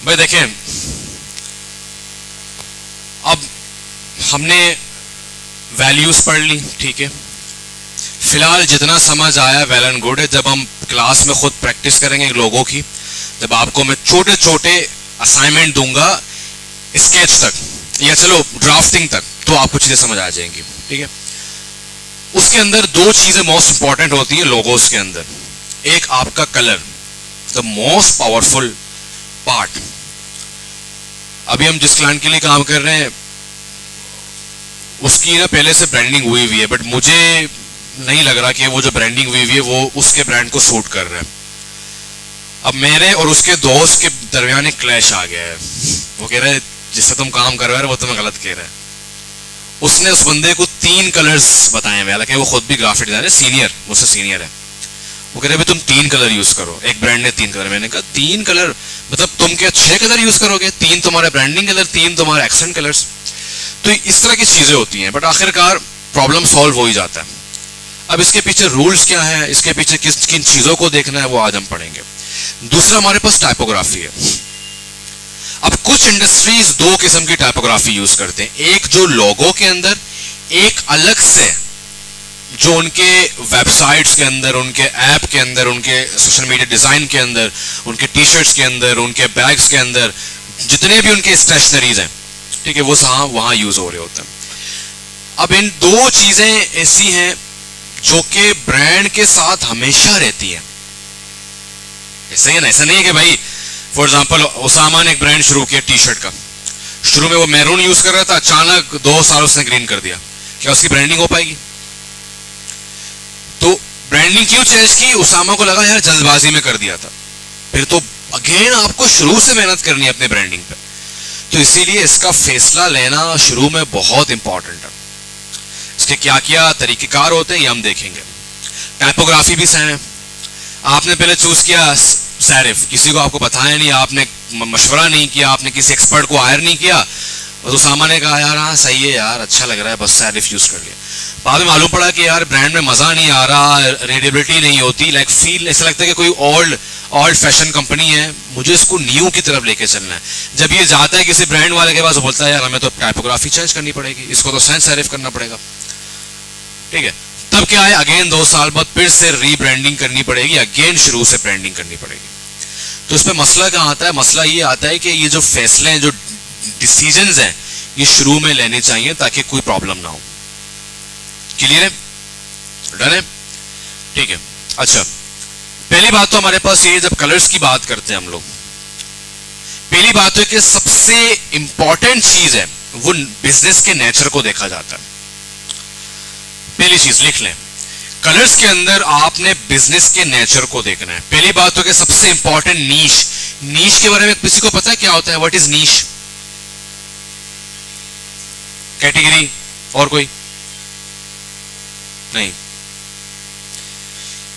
भाई देखें, अब हमने वैल्यूज पढ़ ली, ठीक है, फिलहाल जितना समझ आया वेल एंड गुड है। जब हम क्लास में खुद प्रैक्टिस करेंगे लोगों की, जब आपको मैं छोटे छोटे असाइनमेंट दूंगा स्केच तक या चलो ड्राफ्टिंग तक, तो आपको चीजें समझ आ जाएंगी, ठीक है। उसके अंदर दो चीजें मोस्ट इंपॉर्टेंट होती है लोगोस के अंदर। एक आपका colour, the most powerful part. अभी हम जिस क्लाइंट के लिए काम कर रहे हैं उसकी ना पहले से ब्रांडिंग हुई हुई है, बट मुझे नहीं लग रहा कि वो जो ब्रांडिंग हुई हुई है वो उसके ब्रांड को सूट कर रहा है। अब मेरे और उसके दोस्त के दरमियान एक क्लैश आ गया है। वो कह रहा है जिससे तुम काम करवा रहे हो वो तुम्हें गलत कह रहा है। उसने उस बंदे को 3 कलर्स बताए हुए, हालांकि वो खुद भी ग्राफिक डिजाइनर है, सीनियर, मुझसे सीनियर है। वो कह रहे तुम 3 कलर यूज करो, एक ब्रांड ने 3 कलर। मैंने कहा 3 कलर मतलब तुम क्या 6 कलर यूज करोगे? 3 तुम्हारे ब्रांडिंग कलर, 3 तुम्हारे एक्सेंट कलर्स। तो इस तरह की चीजें होती हैं, बट आखिरकार प्रॉब्लम सॉल्व हो ही जाता है। अब इसके पीछे रूल्स क्या है, इसके पीछे किन चीजों को देखना है, वो आज हम पढ़ेंगे। दूसरा हमारे पास टाइपोग्राफी है। अब कुछ इंडस्ट्रीज 2 किस्म की टाइपोग्राफी यूज करते हैं। एक जो लोगो के अंदर, एक अलग से जो उनके वेबसाइट्स के अंदर, उनके ऐप के अंदर, उनके सोशल मीडिया डिजाइन के अंदर, उनके टी शर्ट्स के अंदर, उनके बैग्स के अंदर, जितने भी उनके स्टेशनरीज हैं, ठीक है, वो वहां यूज हो रहे होते हैं। अब इन 2 चीजें ऐसी हैं जो कि ब्रांड के साथ हमेशा रहती है। ऐसा ही ना, ऐसा नहीं है कि भाई फॉर एग्जांपल ओसामा ने एक ब्रांड शुरू किया टी शर्ट का। शुरू में वो मैरून यूज कर रहा था, अचानक 2 साल उसने ग्रीन कर दिया। क्या उसकी ब्रांडिंग हो पाएगी? तो ब्रांडिंग क्यों चेंज की? ओसामा को लगा यार जल्दबाजी में कर दिया था। फिर तो अगेन आपको शुरू से मेहनत करनी है अपने ब्रांडिंग पे। तो इसीलिए इसका फैसला लेना शुरू में बहुत इंपॉर्टेंट है। इसके क्या क्या तरीकेकार होते हैं ये हम देखेंगे। टाइपोग्राफी भी सेम है। आपने पहले चूज किया सैरिफ, किसी को आपको बताया नहीं, आपने मशवरा नहीं किया, आपने किसी एक्सपर्ट को हायर नहीं किया, और ओसामा ने कहा यार हाँ सही है यार, अच्छा लग रहा है, बस सैरिफ यूज कर लिया। बाद में मालूम पड़ा कि यार ब्रांड में मजा नहीं आ रहा, रीडेबिलिटी नहीं होती, लाइक फील ऐसा लगता है कि कोई ओल्ड फैशन कंपनी है, मुझे इसको न्यू की तरफ लेके चलना है। जब ये जाता है किसी ब्रांड वाले के पास, वो बोलता है यार हमें तो टाइपोग्राफी चेंज करनी पड़ेगी, इसको तो सैन सैरिफ करना पड़ेगा, ठीक है। तब क्या है, अगेन 2 साल बाद फिर से रीब्रांडिंग करनी पड़ेगी, अगेन शुरू से ब्रांडिंग करनी पड़ेगी। तो इसमें मसला क्या आता है? मसला ये आता है कि ये जो फैसले हैं, जो डिसीजंस हैं, ये शुरू में लेने चाहिए ताकि कोई प्रॉब्लम ना हो। क्लियर है? डन है? ठीक है। अच्छा, पहली बात तो हमारे पास ये, जब कलर्स की बात करते हैं हम लोग, पहली बात तो कि सबसे इंपॉर्टेंट चीज है वो बिजनेस के नेचर को देखा जाता है। पहली चीज लिख लें, कलर्स के अंदर आपने बिजनेस के नेचर को देखना है। पहली बात तो कि सबसे इंपॉर्टेंट नीश के बारे में किसी को पता है क्या होता है? What is niche? कैटेगरी? और कोई नहीं।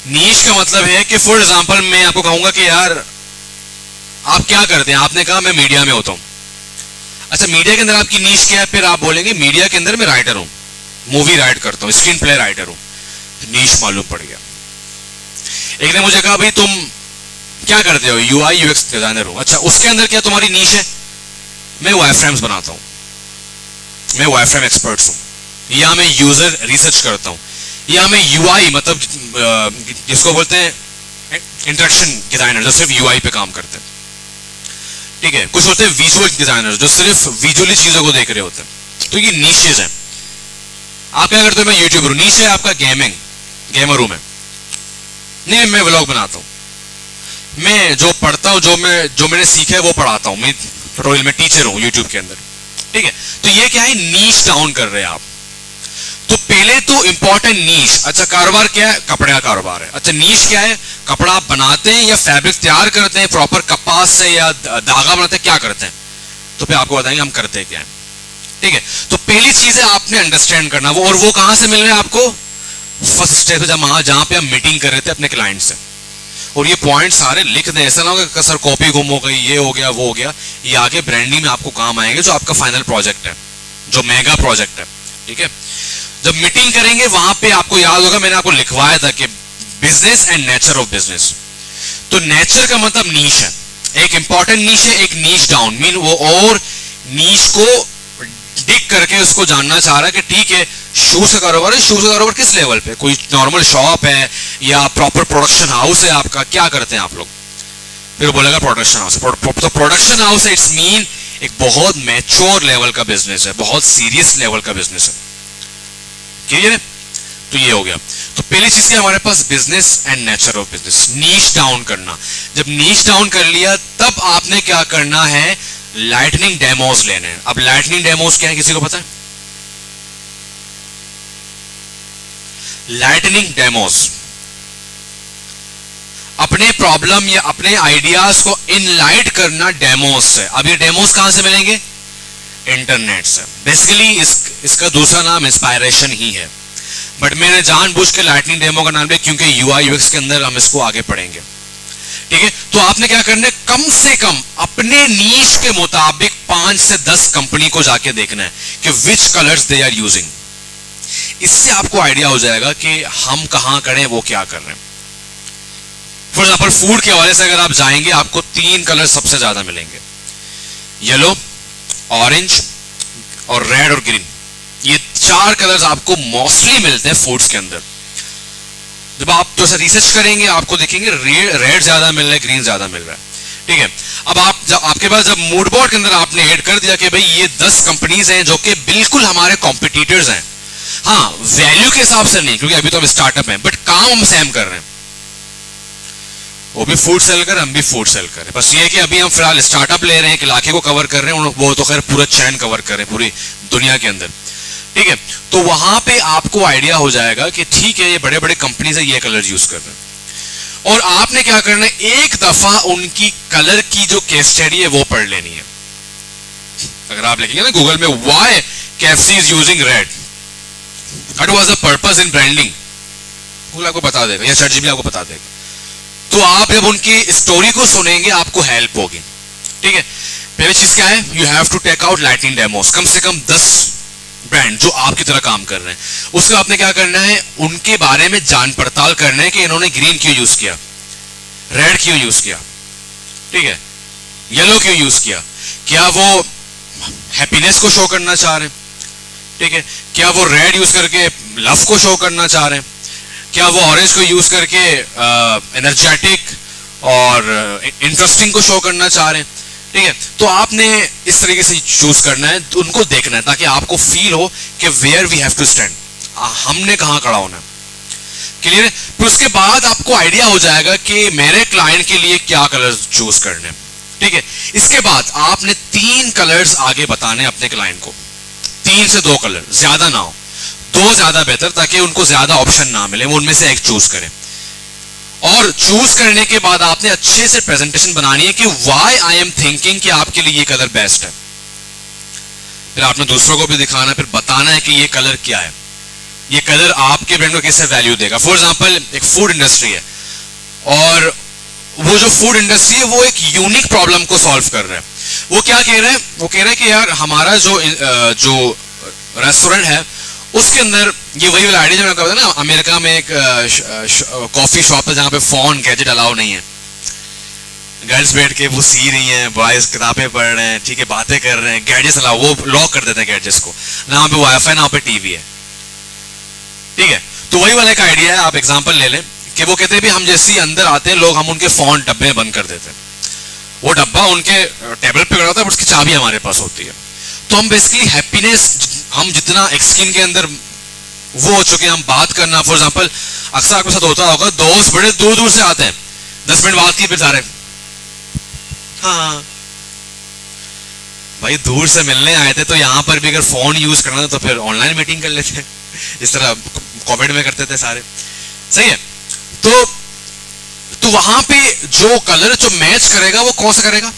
नीश का मतलब है कि फॉर एग्जांपल मैं आपको कहूंगा कि यार आप क्या करते हैं, आपने कहा मैं मीडिया में होता हूं। अच्छा, मीडिया के अंदर आपकी नीश क्या है? फिर आप बोलेंगे मीडिया के अंदर मैं राइटर हूं, मूवी राइट करता हूं, स्क्रीन प्ले राइटर हूं। तो नीश मालूम पड़ गया। एक ने मुझे कहा भाई तुम क्या करते हो? यूआई यूएक्स डिजाइनर हूं। अच्छा, उसके अंदर क्या तुम्हारी नीश है? मैं वायरफ्रेम्स बनाता हूं, मैं वायरफ्रेम एक्सपर्ट हूं, या मैं यूजर रिसर्च करता हूं, या मैं यूआई मतलब जिसको बोलते हैं इंटरेक्शन डिजाइनर, जो सिर्फ यूआई पे काम करते हैं, ठीक है। कुछ होते हैं विजुअल डिजाइनर, जो सिर्फ विजुअली चीजों को देख रहे होते हैं। तो ये नीशेज हैं। आप क्या करते हो? मैं यूट्यूबर हूं। नीश है आपका गेमर हूं मैं। नहीं, मैं व्लॉग बनाता हूं, मैं जो पढ़ता हूं, जो मैंने सीखा है वो पढ़ाता हूं, मैं ट्यूटोरियल में टीचर हूं यूट्यूब के अंदर, ठीक है। तो ये क्या है? नीश डाउन कर रहे हैं आप। तो पहले तो इंपॉर्टेंट नीश। अच्छा, कारोबार क्या है? कपड़े का कारोबार है। अच्छा, नीश क्या है? कपड़ा आप बनाते हैं या फैब्रिक तैयार करते हैं, प्रॉपर कपास से या धागा बनाते हैं, क्या करते हैं? तो फिर आपको बताएंगे हम करते क्या है, ठीक है। तो पहली चीज है आपने अंडरस्टैंड करना वो, और वो कहां से मिल रहे हैं आपको? फर्स्ट स्टेप पे, जहां पे हम मीटिंग कर रहे थे अपने क्लाइंट से। और ये पॉइंट सारे लिख दें, ऐसा ना हो कि सर कॉपी गुम हो गई, ये हो गया वो हो गया। ये आगे ब्रांडिंग में आपको काम आएंगे, जो आपका फाइनल प्रोजेक्ट है, जो मेगा प्रोजेक्ट है, ठीक है। जब मीटिंग करेंगे वहां पे आपको याद होगा मैंने आपको लिखवाया था कि business and nature of business. तो नेचर का मतलब नीश है। एक इंपॉर्टेंट नीश है, एक नीश डाउन, मीन वो और नीश को डिग करके उसको जानना चाह रहा है कि ठीक है शूज का कारोबार है, शूज का कारोबार किस लेवल पे, कोई नॉर्मल शॉप है या प्रॉपर प्रोडक्शन हाउस है आपका, क्या करते हैं आप लोग? फिर बोलेगा प्रोडक्शन हाउस है। तो प्रोडक्शन हाउस है, इट्स मीन एक बहुत मैच्योर लेवल का बिजनेस है, बहुत सीरियस लेवल का बिजनेस है। क्लियर है? तो ये हो गया। तो पहली चीज क्या हमारे पास, business and nature of business, niche down करना। जब नीश डाउन कर लिया तब आपने क्या करना है, लाइटनिंग डेमोज लेने हैं। अब लाइटनिंग डेमोज क्या है, किसी को पता है? लाइटनिंग डेमोज अपने प्रॉब्लम या अपने आइडियाज को इनलाइट करना डेमोज से। अब ये डेमोज कहां से मिलेंगे? इंटरनेट से। बेसिकली इसका दूसरा नाम इंस्पायरेशन ही है, बट मैंने जानबूझ के लाइटनिंग डेमो का नाम लिया क्योंकि यूआई यूएक्स के अंदर हम इसको आगे पढ़ेंगे। ठीक है, तो आपने क्या करना है, कम से कम अपने नीश के मुताबिक 5 से 10 कंपनी को जाके देखना है कि विच कलर्स दे आर यूजिंग। इससे आपको आइडिया हो जाएगा कि हम कहां करें, वो क्या कर रहे हैं। फॉर एग्जाम्पल फूड के हवाले से अगर आप जाएंगे, आपको 3 कलर सबसे ज्यादा मिलेंगे, येलो, ऑरेंज और रेड और ग्रीन। ये 4 कलर्स आपको मोस्टली मिलते हैं फूड्स के अंदर। जब आप थोड़ा रिसर्च करेंगे आपको देखेंगे रेड ज्यादा मिल रहा है, ग्रीन ज्यादा मिल रहा है। ठीक है, अब आपके पास जब मूड बोर्ड के अंदर आपने ऐड कर दिया कि भाई ये 10 कंपनीज हैं जो कि बिल्कुल हमारे कॉम्पिटिटर्स हैं, हाँ वैल्यू के हिसाब से नहीं क्योंकि अभी तो हम स्टार्टअप हैं, बट काम हम सेम कर रहे हैं। वो भी फूड सेल कर, हम भी फूड सेल कर रहे हैं। बस ये कि अभी हम फिलहाल स्टार्टअप ले रहे हैं, एक इलाके को कवर कर रहे हैं, वो तो खैर पूरा चैन कवर कर रहे हैं पूरी दुनिया के अंदर। ठीक है, तो वहां पे आपको आइडिया हो जाएगा कि ठीक है ये बड़े बड़े कंपनीज है, ये कलर यूज कर रहे हैं। और आपने क्या करना है, एक दफा उनकी कलर की जो केस स्टडी है वो पढ़ लेनी है। अगर आप लिखेंगे ना गूगल में why KFC is using red, what was the purpose in branding, Google आपको बता देगा या चैटजीपीटी आपको बता देगा। तो आप जब उनकी स्टोरी को सुनेंगे आपको हेल्प होगी। ठीक है, पहली चीज क्या है, you have to take out lightning demos, कम से कम 10 ब्रांड जो आपकी तरह काम कर रहे हैं। उसके आपने क्या करना है, उनके बारे में जान पड़ताल करना है कि इन्होंने ग्रीन क्यों यूज किया, रेड क्यों यूज किया, ठीक है, येलो क्यों यूज किया, क्या वो हैप्पीनेस को शो करना चाह रहे हैं, ठीक है, क्या वो रेड यूज करके लव को शो करना चाह रहे हैं, क्या वो ऑरेंज को यूज करके एनर्जेटिक और इंटरेस्टिंग को शो करना चाह रहे हैं। ठीक है, तो आपने इस तरीके से चूज करना है, तो उनको देखना है ताकि आपको फील हो कि where we have to stand, हमने कहां खड़ा होना है। क्लियर है? फिर उसके बाद आपको आइडिया हो जाएगा कि मेरे क्लाइंट के लिए क्या कलर चूज करने। ठीक है, इसके बाद आपने 3 कलर्स आगे बताने अपने क्लाइंट को, 3 से 2 कलर, ज्यादा ना हो, 2 ज्यादा बेहतर, ताकि उनको ज्यादा ऑप्शन ना मिले, वो उनमें से एक चूज करें। और चूज करने के बाद आपने अच्छे से प्रेजेंटेशन बनानी है कि व्हाई आई एम थिंकिंग कि आपके लिए ये कलर बेस्ट है। फिर आपने दूसरों को भी दिखाना है, फिर बताना है कि ये कलर क्या है, ये कलर आपके ब्रांड को कैसे वैल्यू देगा। फॉर एग्जांपल एक फूड इंडस्ट्री है और वो जो फूड इंडस्ट्री है वो एक यूनिक प्रॉब्लम को सॉल्व कर रहा है। वो क्या कह रहे हैं, वो कह रहे हैं कि यार हमारा जो रेस्टोरेंट है उसके अंदर ये वही वाला आइडिया जो मैंने कहा था ना, अमेरिका में एक कॉफी शॉप है जहां पे फोन गैजेट अलाउ नहीं है, गर्ल्स बैठ के वो सी रही हैं, बॉयज किताबें पढ़ रहे हैं, ठीक है, बातें कर रहे हैं, गैजेट्स अलाउ, वो लॉक कर देते हैं गैजेट्स को, ना पे वाईफाई ना पे टीवी है। ठीक है, तो वही वाला एक आइडिया है, आप एग्जांपल ले लें कि वो कहते हैं भी हम जैसे ही अंदर आते हैं लोग, हम उनके फोन डब्बे बंद कर देते हैं, वो डब्बा उनके टेबल पे पड़ा होता है, उसकी चाबी हमारे पास होती है। तो हम बेसिकली हैप्पीनेस, हम जितना एक स्किन के अंदर वो हो चुके हैं, हम बात करना, फॉर एग्जांपल अक्सर आपके साथ होता होगा, दोस्त बड़े दूर दूर से आते हैं, 10 मिनट बात की फिर जा रहे हैं, हाँ भाई दूर से मिलने आए थे तो यहाँ पर भी अगर फोन यूज करना था तो फिर ऑनलाइन मीटिंग कर लेते हैं, इस तरह कोविड में करते थे सारे। सही है, तो वहां पे जो कलर जो मैच करेगा वो कौन सा करेगा,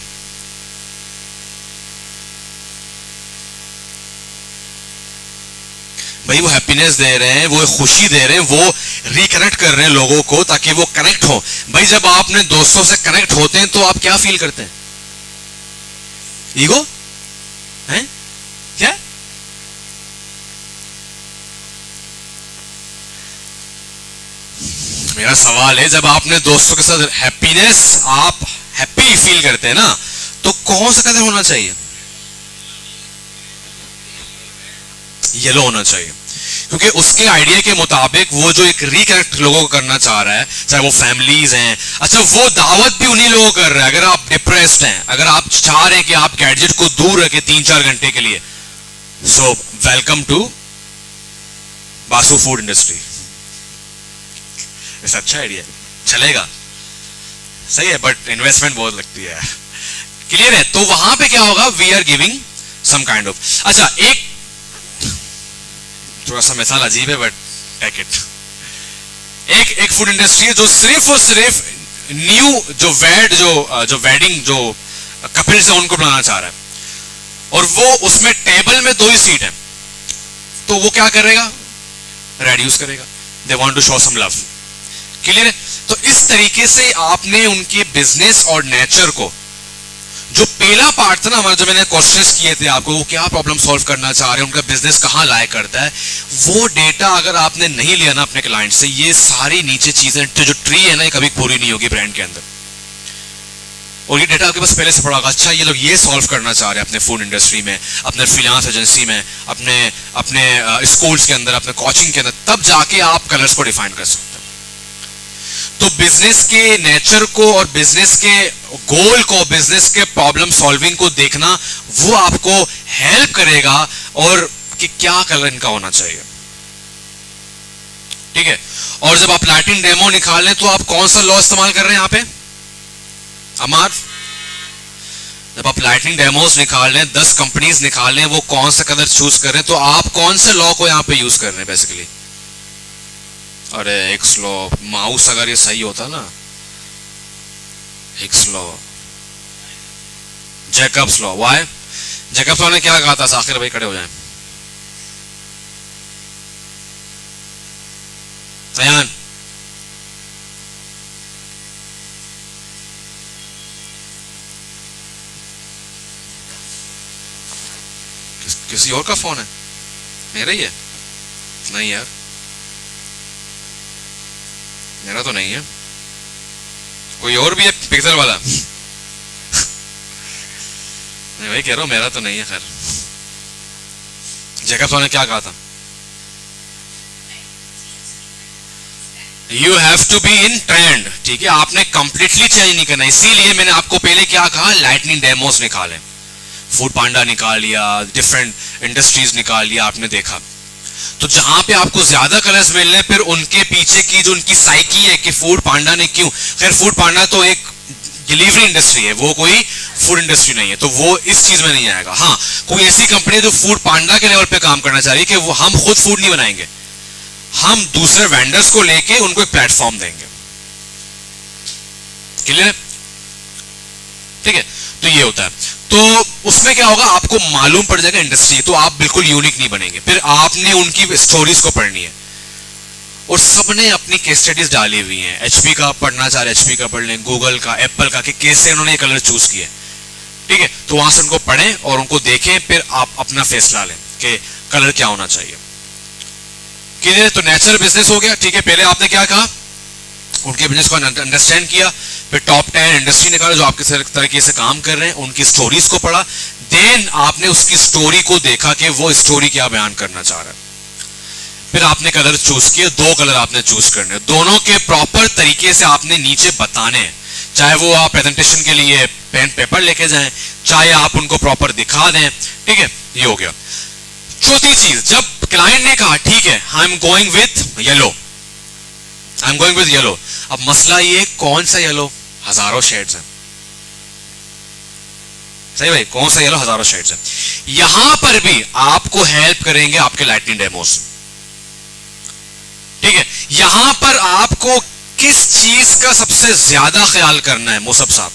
भाई वो हैप्पीनेस दे रहे हैं, वो खुशी दे रहे हैं, वो रिकनेक्ट कर रहे हैं लोगों को ताकि वो कनेक्ट हो। भाई जब आप अपने दोस्तों से कनेक्ट होते हैं तो आप क्या फील करते हैं, ईगो है क्या? मेरा सवाल है, जब आपने दोस्तों के साथ हैप्पीनेस, आप हैप्पी फील करते हैं ना, तो कौन सा कलर होना चाहिए? येलो होना चाहिए, क्योंकि उसके आइडिया के मुताबिक वो जो एक रिकनेक्ट लोगों को करना चाह रहा है, चाहे वो फैमिलीज हैं, अच्छा वो दावत भी उन्हीं लोगों को कर रहा है। अगर आप डिप्रेस्ड हैं, अगर आप चाह रहे हैं कि आप गैजेट को दूर रखें 3-4 घंटे के लिए, so welcome to Basu food industry. इस अच्छा आइडिया चलेगा, सही है, बट इन्वेस्टमेंट बहुत लगती है। क्लियर है? तो वहां पे क्या होगा, we are giving some kind of, अच्छा एक थोड़ा सा मिसाल अजीब है बट टेक इट, एक फूड इंडस्ट्री है जो सिर्फ और सिर्फ न्यू जो वेडिंग जो कपल्स है उनको बनाना चाह रहा है, और वो उसमें टेबल में 2 ही सीट है, तो वो क्या करेगा, रेड यूज करेगा, they want to show some love. Clear है? तो इस तरीके से आपने उनके बिजनेस और नेचर को, जो पहला पार्ट था ना हमारा, जो मैंने क्वेश्चंस किए थे आपको, वो क्या प्रॉब्लम सॉल्व करना चाह रहे हैं, उनका बिजनेस कहां लाया करता है, वो डेटा अगर आपने नहीं लिया ना अपने क्लाइंट से, ये सारी नीचे चीजें जो ट्री है ना, ये कभी पूरी नहीं होगी ब्रांड के अंदर। और ये डेटा आपके पास पहले से पड़ा होगा, अच्छा ये लोग ये सॉल्व करना चाह रहे हैं अपने फूड इंडस्ट्री में, अपने फ्रीलांस एजेंसी में, अपने स्कूल्स के अंदर, अपने कोचिंग के अंदर, तब जाके आप कलर्स को डिफाइन कर सकते हैं। तो बिजनेस के नेचर को और बिजनेस के गोल को, बिजनेस के प्रॉब्लम सॉल्विंग को देखना, वो आपको हेल्प करेगा और कि क्या कलर इनका होना चाहिए। ठीक है? और जब आप लाइटिंग डेमो निकाल लें तो आप कौन सा लॉ इस्तेमाल कर रहे हैं यहां पे अमार? जब आप लाइटिंग डेमोस निकाल लें, 10 कंपनीज निकाल लें, वो कौन सा कलर चूज कर रहे हैं, तो आप कौन से लॉ को यहां पे यूज कर रहे हैं बेसिकली? अरे हिक्स लॉ, माउस अगर ये सही होता ना, Hicks law, Jacobs law. Why? Jacobs law ने क्या कहा था? साखिर भाई खड़े हो जाएं। तैयार? किसी और का फोन है? मेरा ही है? नहीं यार, मेरा तो नहीं है, कोई और भी है पिक्सल वाला? नहीं भाई, कह रहा हूं मेरा तो नहीं है। खैर, जैकब्स ने क्या कहा था? You have to be in trend. ठीक है, आपने कंप्लीटली चेंज नहीं करना, इसीलिए मैंने आपको पहले क्या कहा, लाइटनिंग डेमोस निकाले, फूड पांडा निकाल लिया, डिफरेंट इंडस्ट्रीज निकाल लिया, आपने देखा। तो जहां पे आपको ज्यादा कलर्स मिल रहे हैं, फिर उनके पीछे की जो उनकी साइकी है कि फूड पांडा ने क्यों, खैर फूड पांडा तो एक डिलीवरी इंडस्ट्री है, वो कोई फूड इंडस्ट्री नहीं है, तो वो इस चीज में नहीं आएगा। हाँ, कोई ऐसी कंपनी जो फूड पांडा के लेवल पे काम करना चाह रही है कि वो हम खुद फूड नहीं बनाएंगे, हम दूसरे वेंडर्स को लेके उनको एक प्लेटफॉर्म देंगे। क्लियर? ठीक है, तो ये होता है। तो उसमें क्या होगा, आपको मालूम पड़ जाएगा इंडस्ट्री, तो आप बिल्कुल यूनिक नहीं बनेंगे। फिर आपने उनकी स्टोरीज को पढ़नी है, और सबने अपनी केस स्टडीज डाली हुई हैं। एचपी का पढ़ना चाह रहे एचपी का पढ़ लें, गूगल का, एप्पल का, कि कैसे उन्होंने ये कलर चूज किए। ठीक है, तो वहां से उनको पढ़ें और उनको देखें, फिर आप अपना फैसला लें कि कलर क्या होना चाहिए। क्लियर? तो नेचुरल बिजनेस हो गया। ठीक है, पहले आपने क्या कहा, उनके बिजनेस को अंडरस्टैंड किया, फिर टॉप 10 इंडस्ट्री निकाला जो आपके तरीके से काम कर रहे हैं, उनकी स्टोरीज को पढ़ा, देन आपने उसकी स्टोरी को देखा कि वो स्टोरी क्या बयान करना चाह रहा है, फिर आपने कलर चूज किए। 2 कलर आपने चूज करने, दोनों के प्रॉपर तरीके से आपने नीचे बताने हैं, चाहे वो आप प्रेजेंटेशन के लिए पेन पेपर लेके जाएं, चाहे आप उनको प्रॉपर दिखा दें। ठीक है, ये हो गया। चौथी चीज, जब क्लाइंट ने कहा ठीक है I am going with yellow, I am going with yellow, अब मसला ये कौन सा येलो, हजारों शेड्स हैं। सही भाई, कौन सा येलो, हजारों शेड्स हैं। यहां पर भी आपको हेल्प करेंगे आपके लाइटनिंग डेमोस। ठीक है, यहां पर आपको किस चीज का सबसे ज्यादा ख्याल करना है मुसब साहब?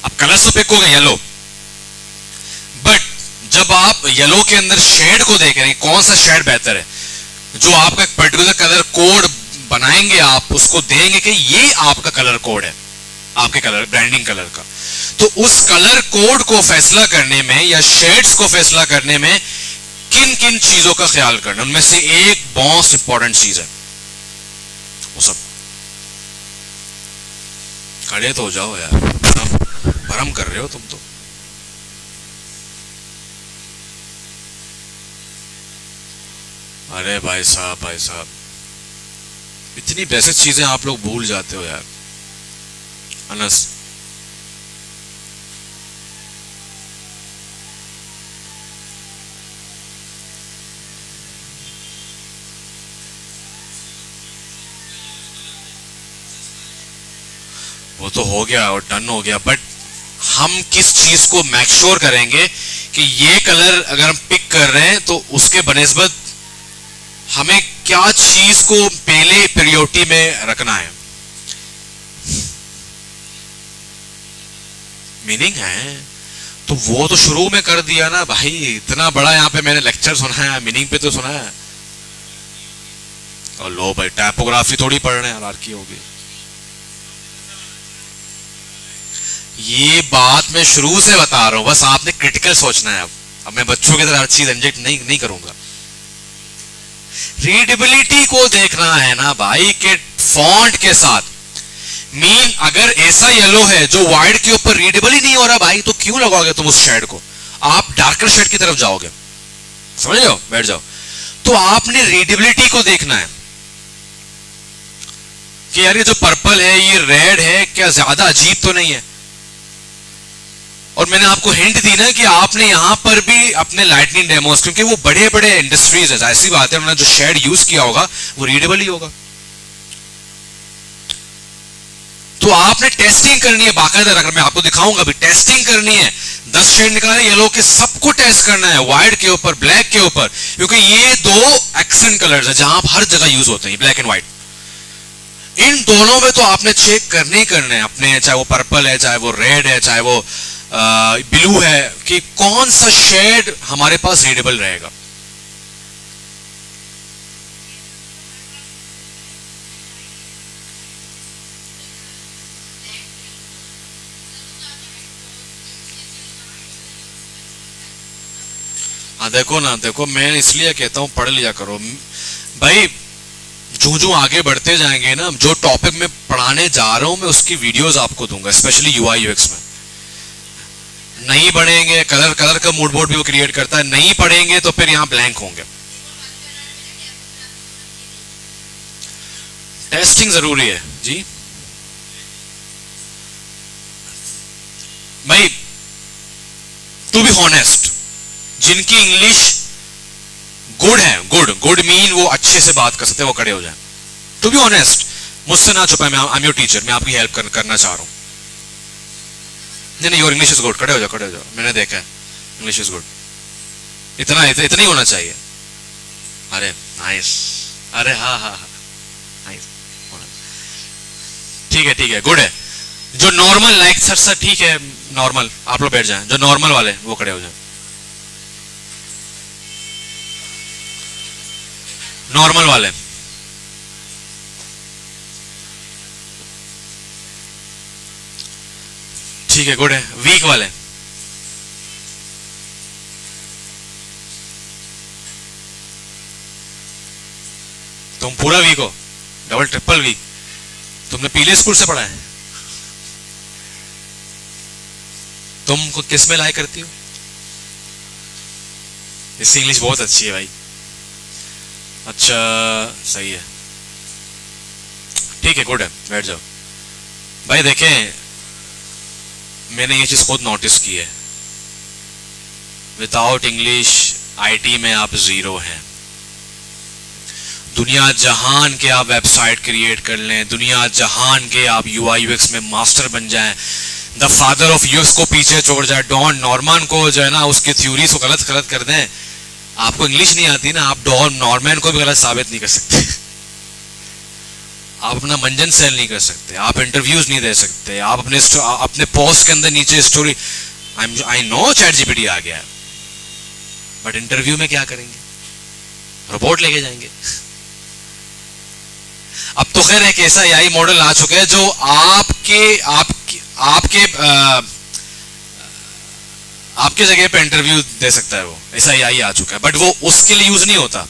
अब कलर्स तो पिक हो गए येलो, बट जब आप येलो के अंदर शेड को देख रहे हैं, कौन सा शेड बेहतर है, जो आपका एक पर्टिकुलर कलर कोड बनाएंगे, आप उसको देंगे कि ये आपका कलर कोड है, आपके कलर ब्रांडिंग कलर का, तो उस कलर कोड को फैसला करने में या शेड्स को फैसला करने में किन किन चीजों का ख्याल करना, उनमें से एक बहुत इंपॉर्टेंट चीज है वो सब खड़े तो हो जाओ यार, भरम कर रहे हो तुम तो। अरे भाई साहब, इतनी बेसिक चीजें आप लोग भूल जाते हो यार। अनस, वो तो हो गया और डन हो गया, बट हम किस चीज को मेक श्योर करेंगे कि ये कलर अगर हम पिक कर रहे हैं तो उसके बनिस्बत हमें क्या चीज को पहले प्रायोरिटी में रखना है। मीनिंग है तो वो तो शुरू में कर दिया ना भाई, इतना बड़ा यहाँ पे मैंने लेक्चर सुना है, मीनिंग पे तो सुना है। और लो भाई, टाइपोग्राफी थोड़ी पढ़ रहे हैं, हालांकि होगी। ये बात मैं शुरू से बता रहा हूं, बस आपने क्रिटिकल सोचना है। अब मैं बच्चों की तरह हर चीज इंजेक्ट नहीं करूंगा। रीडेबिलिटी को देखना है ना भाई, के फॉन्ट के साथ। मीन अगर ऐसा येलो है जो वाइट के ऊपर रीडेबल ही नहीं हो रहा भाई, तो क्यों लगाओगे तुम उस शेड को? आप डार्कर शेड की तरफ जाओगे, समझ जाओ, बैठ जाओ। तो आपने रीडेबिलिटी को देखना है कि यार ये जो पर्पल है, ये रेड है, क्या ज्यादा अजीब तो नहीं है? और मैंने आपको हिंट दी ना कि आपने यहां पर भी अपने लाइटनिंग डेमोस, क्योंकि वो बड़े बड़े इंडस्ट्रीज है, ऐसी बात है, उन्होंने जो शेड यूज किया होगा वो रीडेबल ही होगा। तो आपने टेस्टिंग करनी है बाकायदा, अगर मैं आपको दिखाऊंगा भी, टेस्टिंग करनी है। 10 शेड निकाले येलो के, सबको टेस्ट करना है, व्हाइट के ऊपर, ब्लैक के ऊपर, क्योंकि ये दो एक्सेंट कलर्स है जहां हर जगह यूज होते हैं, ब्लैक एंड व्हाइट। इन दोनों में तो आपने चेक करने ही करने हैं अपने, चाहे वो पर्पल है, चाहे वो रेड है, चाहे वो ब्लू है, कि कौन सा शेड हमारे पास रीडेबल रहेगा। हाँ देखो ना, देखो मैं इसलिए कहता हूं पढ़ लिया करो भाई। जो आगे बढ़ते जाएंगे ना, जो टॉपिक में पढ़ाने जा रहा हूं मैं उसकी वीडियोस आपको दूंगा, स्पेशली यूआई यूएक्स में। नहीं पढ़ेंगे, कलर का मूड बोर्ड भी वो क्रिएट करता है, नहीं पढ़ेंगे तो फिर यहां ब्लैंक होंगे। टेस्टिंग जरूरी है जी भाई। टू बी हॉनेस्ट, जिनकी इंग्लिश गुड है, गुड मीन वो अच्छे से बात कर सकते हैं, वो खड़े हो जाए। टू बी ऑनेस्ट, मुझसे ना छुपाए, आई एम योर टीचर, मैं आपकी हेल्प करना चाह रहा हूं। नहीं, योर इंग्लिश इज गुड, खड़े हो जाओ, मैंने देखा है, इंग्लिश इज गुड। इतना ही होना चाहिए। अरे नाइस, अरे हाँ, नाइस, ठीक है, गुड है। जो नॉर्मल लाइक सर ठीक है, नॉर्मल आप लोग बैठ जाएं, जो नॉर्मल वाले वो खड़े हो जाएं। नॉर्मल वाले, ठीक है, गुड है। वीक वाले, तुम पूरा वीक हो, डबल ट्रिपल वीक। तुमने पीले स्कूल से पढ़ा है? तुम किस में लाई करती हो? इसकी इंग्लिश बहुत अच्छी है भाई। अच्छा, सही है, ठीक है, गुड है, बैठ जाओ भाई। देखें, मैंने ये चीज खुद नोटिस की है, विदाउट इंग्लिश आईटी में आप जीरो हैं। दुनिया जहान के आप वेबसाइट क्रिएट कर लें, दुनिया जहान के आप यूआई यूएक्स में मास्टर बन जाएं, द फादर ऑफ यूएक्स को पीछे छोड़ जाए, डॉन नॉर्मन को जो है ना उसकी थ्योरीज को गलत कर दें, आपको इंग्लिश नहीं आती ना, आप डॉन नॉर्मन को भी गलत साबित नहीं कर सकते। आप अपना मंजन सेल नहीं कर सकते, आप इंटरव्यूज नहीं दे सकते, आप अपने पोस्ट के अंदर नीचे story. I know ChatGPT आ गया है, बट इंटरव्यू में क्या करेंगे? रोबोट लेके जाएंगे। अब तो खैर एक ऐसा एआई मॉडल आ चुका है जो आपके जगह पे इंटरव्यू दे सकता है, वो ऐसा एआई आ चुका है, बट वो उसके लिए यूज नहीं होता।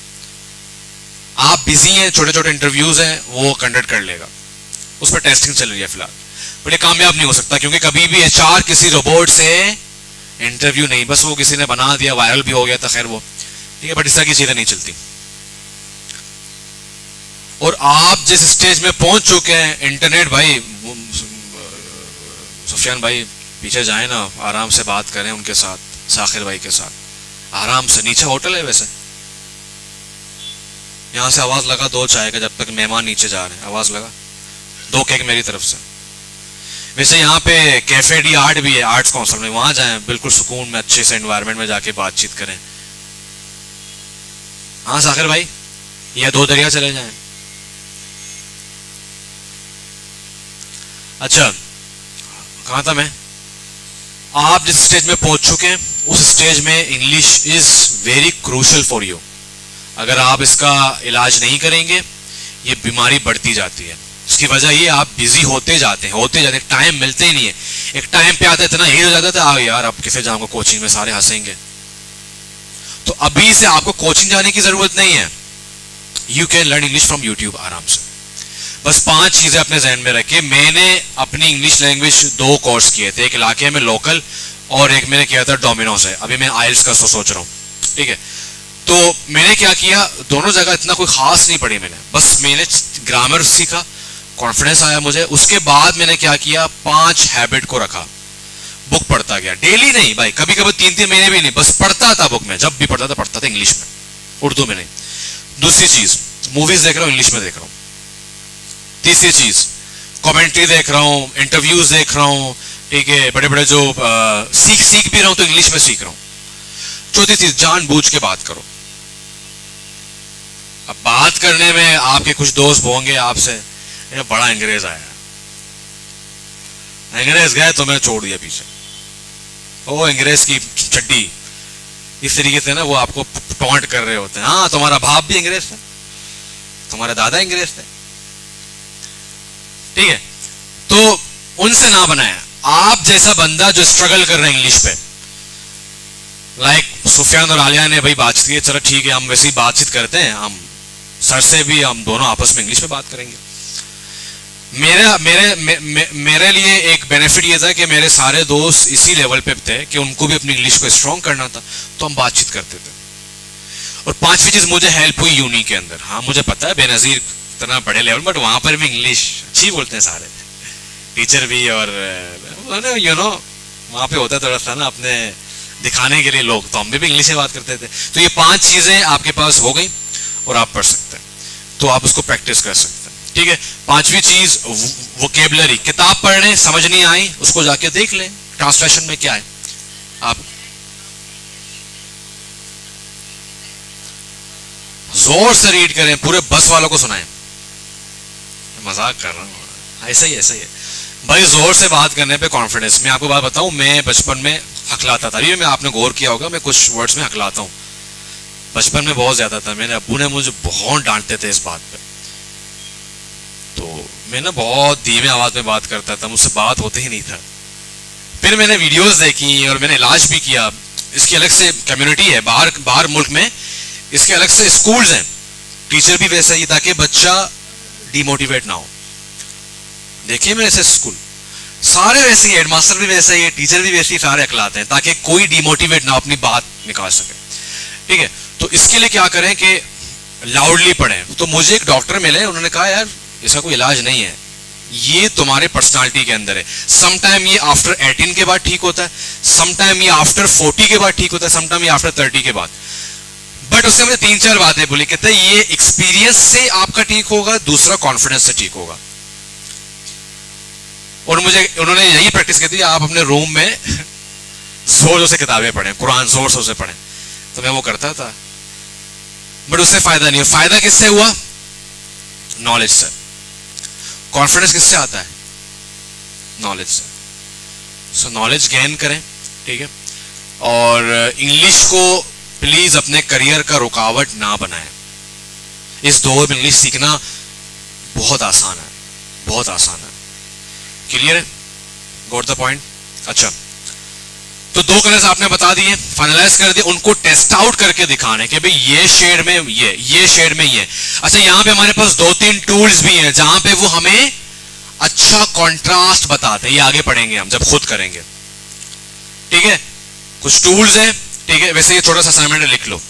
आप बिजी हैं, छोटे छोटे इंटरव्यूज हैं, वो कंडक्ट कर लेगा, उस पर टेस्टिंग चल रही है फिलहाल। बट ये कामयाब नहीं हो सकता, क्योंकि कभी भी एचआर किसी रोबोट से इंटरव्यू नहीं, बस वो किसी ने बना दिया, वायरल भी हो गया था, खैर वो ठीक है, बट इस तरह की चीजें नहीं चलती। और आप जिस स्टेज में पहुंच चुके हैं, इंटरनेट भाई, सुफियान भाई पीछे जाए ना, आराम से बात करें उनके साथ, साखिर भाई के साथ, आराम से। नीचे होटल है वैसे, यहां से आवाज लगा 2 चाय का, जब तक मेहमान नीचे जा रहे हैं आवाज लगा, 2 केक मेरी तरफ से। वैसे यहाँ पे कैफे डी आर्ट भी है, आर्ट्स काउंसिल में, वहां जाएं, बिल्कुल सुकून में अच्छे से एनवायरनमेंट में जाके बातचीत करें। हाँ साखिर भाई, या 2 दरिया चले जाएं। अच्छा, कहां था मैं? आप जिस स्टेज में पहुंच चुके हैं, उस स्टेज में English is very crucial for you. अगर आप इसका इलाज नहीं करेंगे, ये बीमारी बढ़ती जाती है। इसकी वजह ये, आप बिजी होते जाते हैं, टाइम मिलते ही नहीं है। एक टाइम पे आता है, इतना हीट हो जाता था, यार अब किसे जाऊंगा कोचिंग में, सारे हंसेंगे। तो अभी से आपको कोचिंग जाने की जरूरत नहीं है, you can learn English from YouTube आराम से। बस 5 चीजें अपने जहन में रखिए। मैंने अपनी इंग्लिश लैंग्वेज 2 कोर्स किए थे, एक इलाके में लोकल, और एक मैंने किया था डोमिनो से। अभी मैं आइल्स का सोच रहा हूँ, ठीक है। तो मैंने क्या किया, दोनों जगह इतना कोई खास नहीं पढ़ी मैंने, बस मैंने ग्रामर सीखा, कॉन्फिडेंस आया मुझे। उसके बाद मैंने क्या किया, 5 हैबिट को रखा, बुक पढ़ता गया। डेली नहीं भाई, कभी कभी 3-3 महीने भी नहीं, बस पढ़ता था बुक में, जब भी पढ़ता था इंग्लिश में, उर्दू में नहीं। दूसरी चीज, मूवीज देख रहा हूँ, इंग्लिश में देख रहा हूँ। तीसरी चीज, कमेंट्री देख रहा हूँ, इंटरव्यूज देख रहा हूँ, ठीक है, बड़े बड़े जो सीख भी रहा हूँ तो इंग्लिश में सीख रहा हूँ। चौथी चीज, जानबूझ के बात करो। अब बात करने में आपके कुछ दोस्त होंगे आपसे, ये बड़ा अंग्रेज आया, अंग्रेज गए तो मैंने छोड़ दिया पीछे, ओ अंग्रेज की चड्डी, इस तरीके से ना वो आपको टॉन्ट कर रहे होते हैं। हाँ, तुम्हारा बाप भी अंग्रेज था, तुम्हारे दादा अंग्रेज थे, ठीक है। तो उनसे ना बनाया। आप जैसा बंदा जो स्ट्रगल कर रहे हैं इंग्लिश पे, लाइक सुफियान और आलिया ने भाई बातचीत की, चलो ठीक है, हम वैसे ही बातचीत करते हैं, हम सर से भी हम दोनों आपस में इंग्लिश में बात करेंगे। मेरे लिए एक बेनिफिट ये था कि मेरे सारे दोस्त इसी लेवल पे थे कि उनको भी अपनी इंग्लिश को स्ट्रॉन्ग करना था, तो हम बातचीत करते थे। और 5वीं चीज, मुझे हेल्प हुई यूनी के अंदर। हाँ मुझे पता है बेनजीर इतना बड़े लेवल, बट वहां पर भी इंग्लिश अच्छी बोलते हैं सारे टीचर भी, और यू नो वहां पे होता थोड़ा सा ना अपने दिखाने के लिए लोग, तो हम भी इंग्लिश में बात करते थे। तो ये 5 चीजें आपके पास हो गई और आप पढ़ सकते हैं, तो आप उसको प्रैक्टिस कर सकते हैं, ठीक है। 5वीं चीज, वोकेबलरी। किताब पढ़ लें, समझ नहीं आई उसको जाके देख लें ट्रांसलेशन में क्या है। आप जोर से रीड करें, पूरे बस वालों को सुनाएं। मजाक कर रहा हूं, ऐसा ही है भाई, जोर से बात करने पे कॉन्फिडेंस। मैं आपको बात बताऊं, मैं बचपन में हकलाता था, अभी मैं आपने गौर किया होगा, मैं कुछ वर्ड्स में हकलाता हूं, बचपन में बहुत ज्यादा था। मेरे अब्बू ने मुझे बहुत डांटते थे इस बात पे, तो मैं ना बहुत धीमे आवाज में बात करता था, मुझसे बात होते ही नहीं था। फिर मैंने वीडियोस देखी और मैंने इलाज भी किया। इसकी अलग से कम्युनिटी है बाहर मुल्क में, इसके अलग से स्कूल्स हैं, टीचर भी वैसा ही, ताकि बच्चा डिमोटिवेट ना हो। देखिए मेरे ऐसे स्कूल सारे वैसे ही, हेडमास्टर भी वैसे ही, टीचर भी वैसे ही, सारे अकलाते हैं, ताकि कोई डिमोटिवेट ना अपनी बात निकाल सके, ठीक है। तो इसके लिए क्या करें कि लाउडली पढ़ें। तो मुझे एक डॉक्टर मिले, उन्होंने कहा यार इसका कोई इलाज नहीं है, ये तुम्हारे पर्सनालिटी के अंदर है। समटाइम ये आफ्टर 18 के बाद ठीक होता है, समटाइम ये आफ्टर 40 के बाद ठीक होता है, समटाइम ये आफ्टर 30 के बाद। बट उसने मुझे 3-4 बातें बोली, कहते हैं ये एक्सपीरियंस से आपका ठीक होगा, दूसरा कॉन्फिडेंस से ठीक होगा। और मुझे उन्होंने यही प्रैक्टिस की थी, आप अपने रूम में जोर से किताबें पढ़ें, कुरान जोर से पढ़ें। तो मैं वो करता था, बट उससे फायदा नहीं। फायदा किससे हुआ? नॉलेज से। कॉन्फिडेंस किससे आता है? नॉलेज से। सो नॉलेज गेन करें, ठीक है। और इंग्लिश को प्लीज अपने करियर का रुकावट ना बनाएं। इस दौर में इंग्लिश सीखना बहुत आसान है, बहुत आसान है। क्लियर है? Got the point? अच्छा, तो 2 कलर्स आपने बता दिए, फाइनलाइज कर दिए, उनको टेस्ट आउट करके दिखाने कि भाई ये शेड में ये शेड में ये। अच्छा, यहां पे हमारे पास 2-3 टूल्स भी हैं जहां पे वो हमें अच्छा कंट्रास्ट बताते हैं, ये आगे पढ़ेंगे हम जब खुद करेंगे, ठीक है। कुछ टूल्स हैं, ठीक है, वैसे ये छोटा सा असाइनमेंट लिख लो।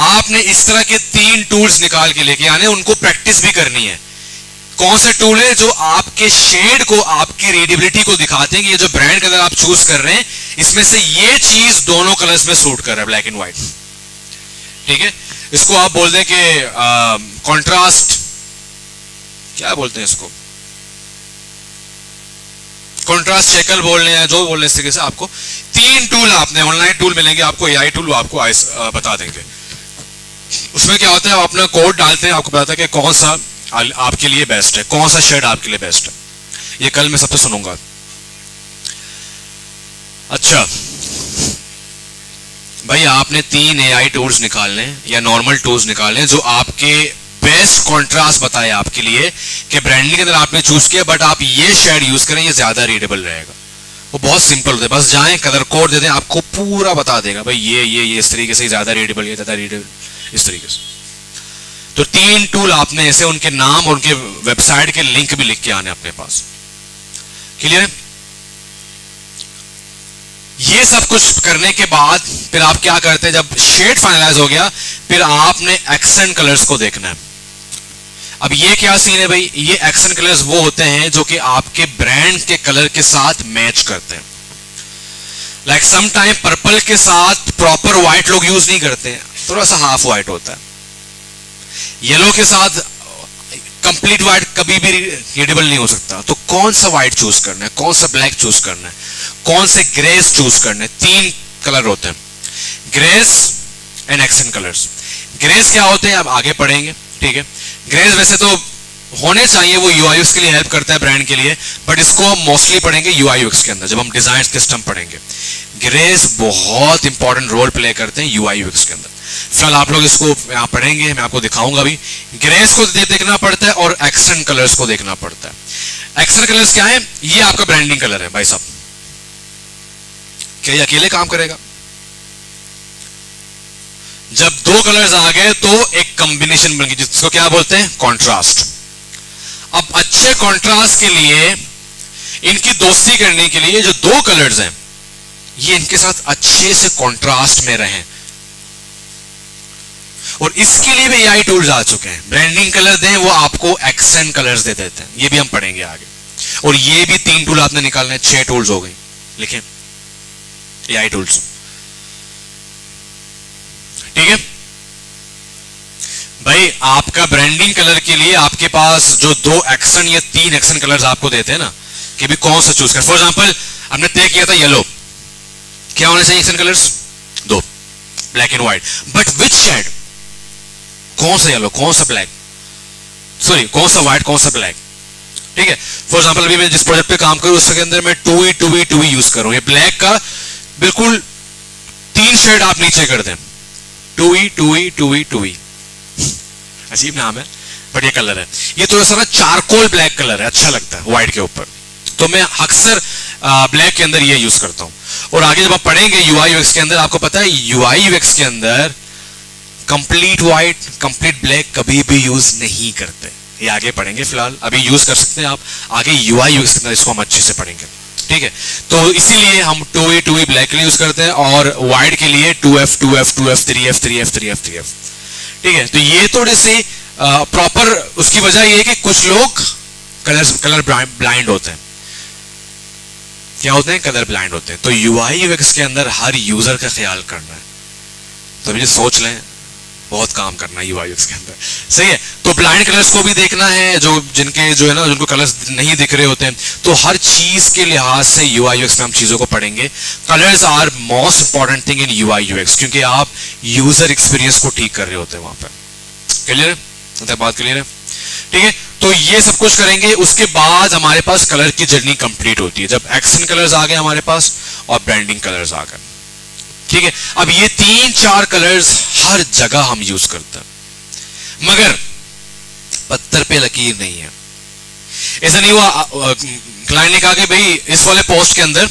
आपने इस तरह के 3 टूल्स निकाल के लेके आने, उनको प्रैक्टिस भी करनी है। कौन से टूल है जो आपके शेड को, आपकी रीडेबिलिटी को दिखाते हैं कि ये जो ब्रांड कलर आप चूज कर रहे हैं इसमें से ये चीज दोनों कलर्स में सूट कर रहा है, ब्लैक एंड व्हाइट, ठीक है। इसको आप बोल दें कि कंट्रास्ट, क्या बोलते हैं इसको, कंट्रास्ट शेकल बोल रहे हैं, जो बोल रहे हैं इस तरीके से। आपको 3 टूल, आपने ऑनलाइन टूल मिलेंगे आपको, एआई टूल, वो आपको बता देंगे। उसमें क्या होता है, आप अपना कोड डालते हैं, आपको बताता है कि कौन सा आपके लिए बेस्ट है, कौन सा शेड आपके लिए बेस्ट है। ये कल मैं सबसे सुनूंगा। अच्छा भाई, आपने 3 एआई टूल्स निकालने या नॉर्मल टूल्स निकालने जो आपके बेस्ट कॉन्ट्रास्ट बताए आपके लिए, कि ब्रांडिंग के अंदर आपने चूज किया, बट आप ये शेड यूज करें, ये ज्यादा रीडेबल रहेगा। वो बहुत सिंपल होता है, बस जाएं कलर कोड दे दें, आपको पूरा बता देगा भाई ये इस तरीके से ज्यादा रीडेबल, ये ज्यादा रीडेबल, इस तरीके से। तो 3 टूल आपने ऐसे उनके नाम और उनके वेबसाइट के लिंक भी लिख के आने अपने पास। क्लियर है? ये सब कुछ करने के बाद फिर आप क्या करते हैं, जब शेड फाइनलाइज हो गया, फिर आपने एक्सेंट कलर्स को देखना है। अब ये क्या सीन है भाई, ये एक्सेंट कलर्स वो होते हैं जो कि आपके ब्रांड के कलर के साथ मैच करते हैं। लाइक सम टाइम पर्पल के साथ प्रॉपर व्हाइट लोग यूज नहीं करते हैं, थोड़ा सा हाफ व्हाइट होता है। येलो के साथ कंप्लीट व्हाइट कभी भी रीडेबल नहीं हो सकता। तो कौन सा व्हाइट चूज करना है, कौन सा ब्लैक चूज करना है, कौन से ग्रेस चूज करना है। 3 कलर होते हैं, grace and accent colours. Grace क्या होते हैं अब आगे पढ़ेंगे, ठीक है। ग्रेस वैसे तो होने चाहिए, वो यूआईयूएक्स के लिए हेल्प करता है ब्रांड के लिए, बट इसको हम मोस्टली पढ़ेंगे यूआईयूएक्स के अंदर, जब हम डिजाइन सिस्टम पढ़ेंगे। ग्रेस बहुत इंपॉर्टेंट रोल प्ले करते हैं यूआईयूएक्स के अंदर। फिलहाल आप लोग इसको यहाँ पढ़ेंगे, मैं आपको दिखाऊंगा भी। ग्रेस को देखना पड़ता है और एक्सेंट कलर्स को देखना पड़ता है। एक्सेंट कलर्स क्या है, ये आपका ब्रांडिंग कलर है भाई साहब। क्या ये अकेले काम करेगा? जब 2 कलर्स आ गए तो एक कॉम्बिनेशन बन गई, जिसको क्या बोलते हैं, कॉन्ट्रास्ट। अब अच्छे कॉन्ट्रास्ट के लिए, इनकी दोस्ती करने के लिए, जो 2 कलर्स हैं ये इनके साथ अच्छे से कॉन्ट्रास्ट में रहें, और इसके लिए भी एआई टूल्स आ चुके हैं। ब्रांडिंग कलर दें, वो आपको एक्सेंट कलर्स दे देते हैं, ये भी हम पढ़ेंगे आगे। और ये भी 3 टूल आपने निकालने, 6 टूल्स हो गए, लिखें एआई टूल्स, ठीक है भाई। आपका ब्रांडिंग कलर के लिए आपके पास जो 2 एक्सेंट या 3 एक्सेंट कलर्स आपको देते हैं ना, कि भी कौन सा चूज कर। फॉर एग्जांपल हमने तय किया था येलो, क्या होने चाहिए accent colours? 2, black and white. But which shade, कौन सा येलो, कौन सा ब्लैक, सॉरी कौन सा व्हाइट, कौन सा ब्लैक, ठीक है। फॉर एग्जांपल अभी मैं जिस प्रोजेक्ट पे काम करूं उसके अंदर मैं 2E यूज कर रहा हूं। ये ब्लैक का बिल्कुल 3 शेड आप नीचे कर दें, 2E अजीब नाम है बट ये कलर है। ये थोड़ा सा ना चारकोल ब्लैक कलर है, अच्छा लगता है व्हाइट के ऊपर, तो मैं अक्सर ब्लैक के अंदर ये यूज करता हूं। और आगे जब आप पढ़ेंगे यूआईयूएक्स के अंदर, आपको पता है यूआईयूएक्स के अंदर कंप्लीट व्हाइट, कंप्लीट ब्लैक कभी भी यूज नहीं करते, ये आगे पढ़ेंगे। फिलहाल अभी यूज कर सकते हैं आप, आगे यूआईयूएक्स के अंदर इसको हम अच्छे से पढ़ेंगे, ठीक है। तो इसीलिए हम 2E ब्लैक के लिए यूज करते हैं, और व्हाइट के लिए 2F 3F, ठीक है। तो ये थोड़े से प्रॉपर, उसकी वजह ये है कि कुछ लोग कलर ब्लाइंड होते हैं। क्या होते हैं? कलर ब्लाइंड होते हैं। तो यूआईयूएक्स के अंदर हर यूजर का ख्याल करना है, तो अभी सोच लें, बहुत काम करना है यूआईयूएक्स के अंदर, सही है। तो ब्लाइंड कलर्स को भी देखना है, जो जिनके जो है ना, जिनको कलर्स नहीं दिख रहे होते हैं। तो हर चीज के लिहाज से यूआईयूएक्स में हम चीजों को पढ़ेंगे। Colours are most important thing in UI UX, क्योंकि आप यूजर एक्सपीरियंस को ठीक कर रहे होते हैं वहां पर। क्लियर है? बात क्लियर है, ठीक है। तो ये सब कुछ करेंगे, उसके बाद हमारे पास कलर की जर्नी कंप्लीट होती है, जब एक्सेंट कलर्स आ गए हमारे पास और ब्रांडिंग कलर्स आ गए, ठीक है। अब ये 3-4 कलर्स हर जगह हम यूज करते हैं, मगर पत्थर पे लकीर नहीं है। ऐसा नहीं हुआ क्लाइंट ने कहा कि भाई इस वाले पोस्ट के अंदर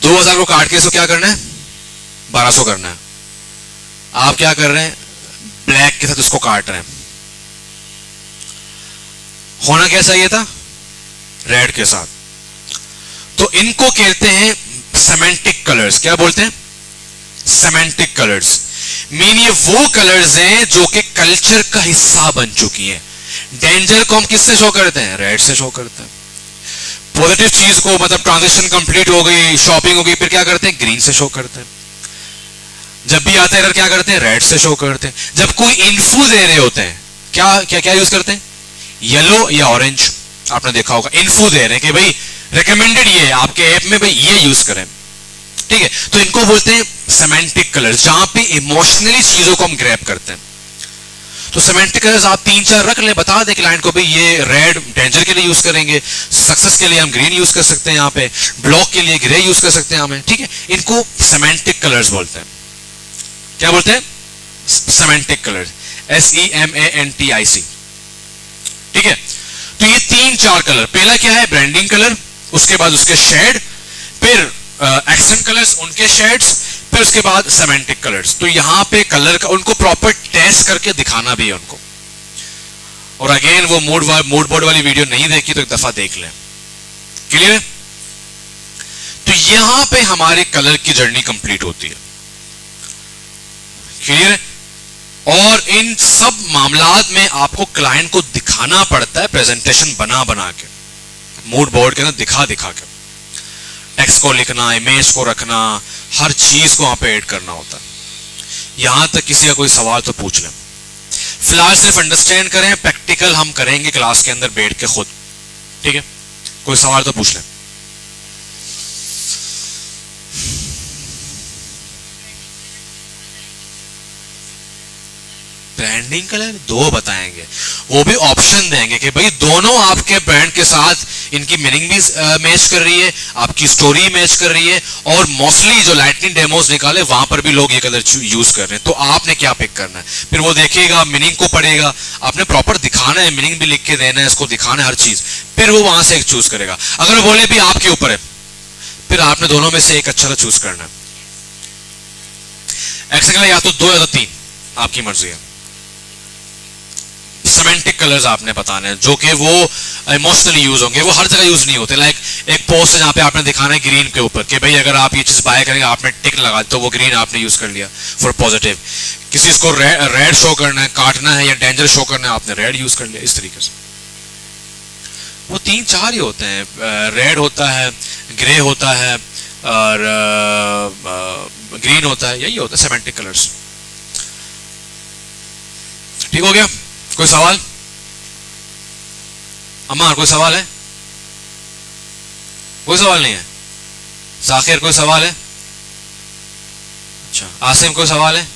2000 को काट के इसको क्या करना है, 1200 करना है। आप क्या कर रहे हैं, ब्लैक के साथ उसको काट रहे हैं। होना क्या चाहिए था, रेड के साथ। तो इनको कहते हैं सेमेंटिक कलर्स। क्या बोलते हैं? Semantic colours. मीन ये वो कलर्स हैं जो कि कल्चर का हिस्सा बन चुकी हैं। डेंजर को हम किससे शो करते हैं? रेड से शो करते हैं। पॉजिटिव चीज को, मतलब ट्रांजिशन कंप्लीट हो गई, शॉपिंग हो गई, फिर क्या करते हैं? ग्रीन से शो करते हैं। जब भी आते हैं क्या करते हैं? रेड से शो करते हैं। जब कोई इन्फो दे रहे होते हैं, क्या क्या क्या यूज करते हैं? येलो या ऑरेंज। आपने देखा होगा इन्फो दे रहे हैं कि भाई रिकमेंडेड ये है आपके ऐप में, भाई ये यूज करें। ठीक है, तो इनको बोलते हैं सेमेंटिक कलर्स, जहां पे इमोशनली चीजों को हम ग्रैब करते हैं। तो सेमेंटिक कलर्स आप 3-4 रख ले, बता दें क्लाइंट को भाई ये रेड डेंजर के लिए यूज करेंगे, सक्सेस के लिए हम ग्रीन यूज कर सकते हैं, यहाँ पे ब्लॉक के लिए ग्रे यूज कर सकते हैं हमें। ठीक है, इनको सेमेंटिक कलर्स बोलते हैं। क्या बोलते हैं? Semantic colours, SEMANTIC। ठीक है, तो ये 3-4 कलर। पहला क्या है? ब्रांडिंग कलर, उसके बाद उसके शेड, फिर एक्सेंट कलर्स उनके शेड्स, फिर उसके बाद सेमेंटिक कलर्स। तो यहां पे कलर का उनको प्रॉपर टेस्ट करके दिखाना भी है उनको। और अगेन वो मूड बोर्ड वाली वीडियो नहीं देखी तो एक दफा देख लें। क्लियर है? तो यहां पे हमारे कलर की जर्नी कंप्लीट होती है। क्लियर है? और इन सब मामलात में आपको क्लाइंट को दिखाना पड़ता है प्रेजेंटेशन बना बना के, मूड बोर्ड के ना दिखा दिखा के, टेक्स्ट को लिखना, इमेज को रखना, हर चीज को वहां पे ऐड करना होता है। यहां तक किसी का कोई सवाल तो पूछ लें। फिलहाल सिर्फ अंडरस्टैंड करें, प्रैक्टिकल हम करेंगे क्लास के अंदर बैठ के खुद। ठीक है, कोई सवाल तो पूछ लें। ब्रांडिंग कलर 2 बताएंगे, वो भी ऑप्शन देंगे कि भाई दोनों आपके ब्रांड के साथ इनकी मीनिंग भी मैच कर रही है, आपकी स्टोरी मैच कर रही है, और मोस्टली जो लाइटनिंग डेमोस निकाले वहां पर भी लोग ये कलर यूज कर रहे हैं। तो आपने क्या पिक करना है? फिर वो देखेगा, मीनिंग को पढ़ेगा, आपने प्रॉपर दिखाना है, मीनिंग भी लिख के देना है, इसको दिखाना है हर चीज, फिर वो वहां से एक चूज करेगा। अगर वो बोले भी आपके ऊपर है, फिर आपने दोनों में से एक अच्छा सा चूज करना है। एक्शन कलर या तो 2 या तो 3, आपकी मर्जी है। सेमेंटिक कलर्स आपने बताने हैं जो कि वो इमोशनली यूज होंगे, वो हर जगह यूज नहीं होते। लाइक एक पोस्ट है जहां पे आपने दिखाना है ग्रीन के ऊपर कि भाई अगर आप ये चीज बाय करेंगे, आपने टिक लगा तो वो ग्रीन आपने यूज कर लिया फॉर पॉजिटिव। किसी को रेड शो करना है, काटना है या डेंजर शो करना है, आपने रेड यूज कर लिया। इस तरीके से वो 3-4 ही होते हैं। रेड होता है, ग्रे होता है और ग्रीन होता है, यही होता है सेमेंटिक कलर्स। ठीक हो गया? कोई सवाल? अम्मा कोई सवाल है? कोई सवाल नहीं है? साखिर कोई सवाल है? अच्छा, आसिम कोई सवाल है?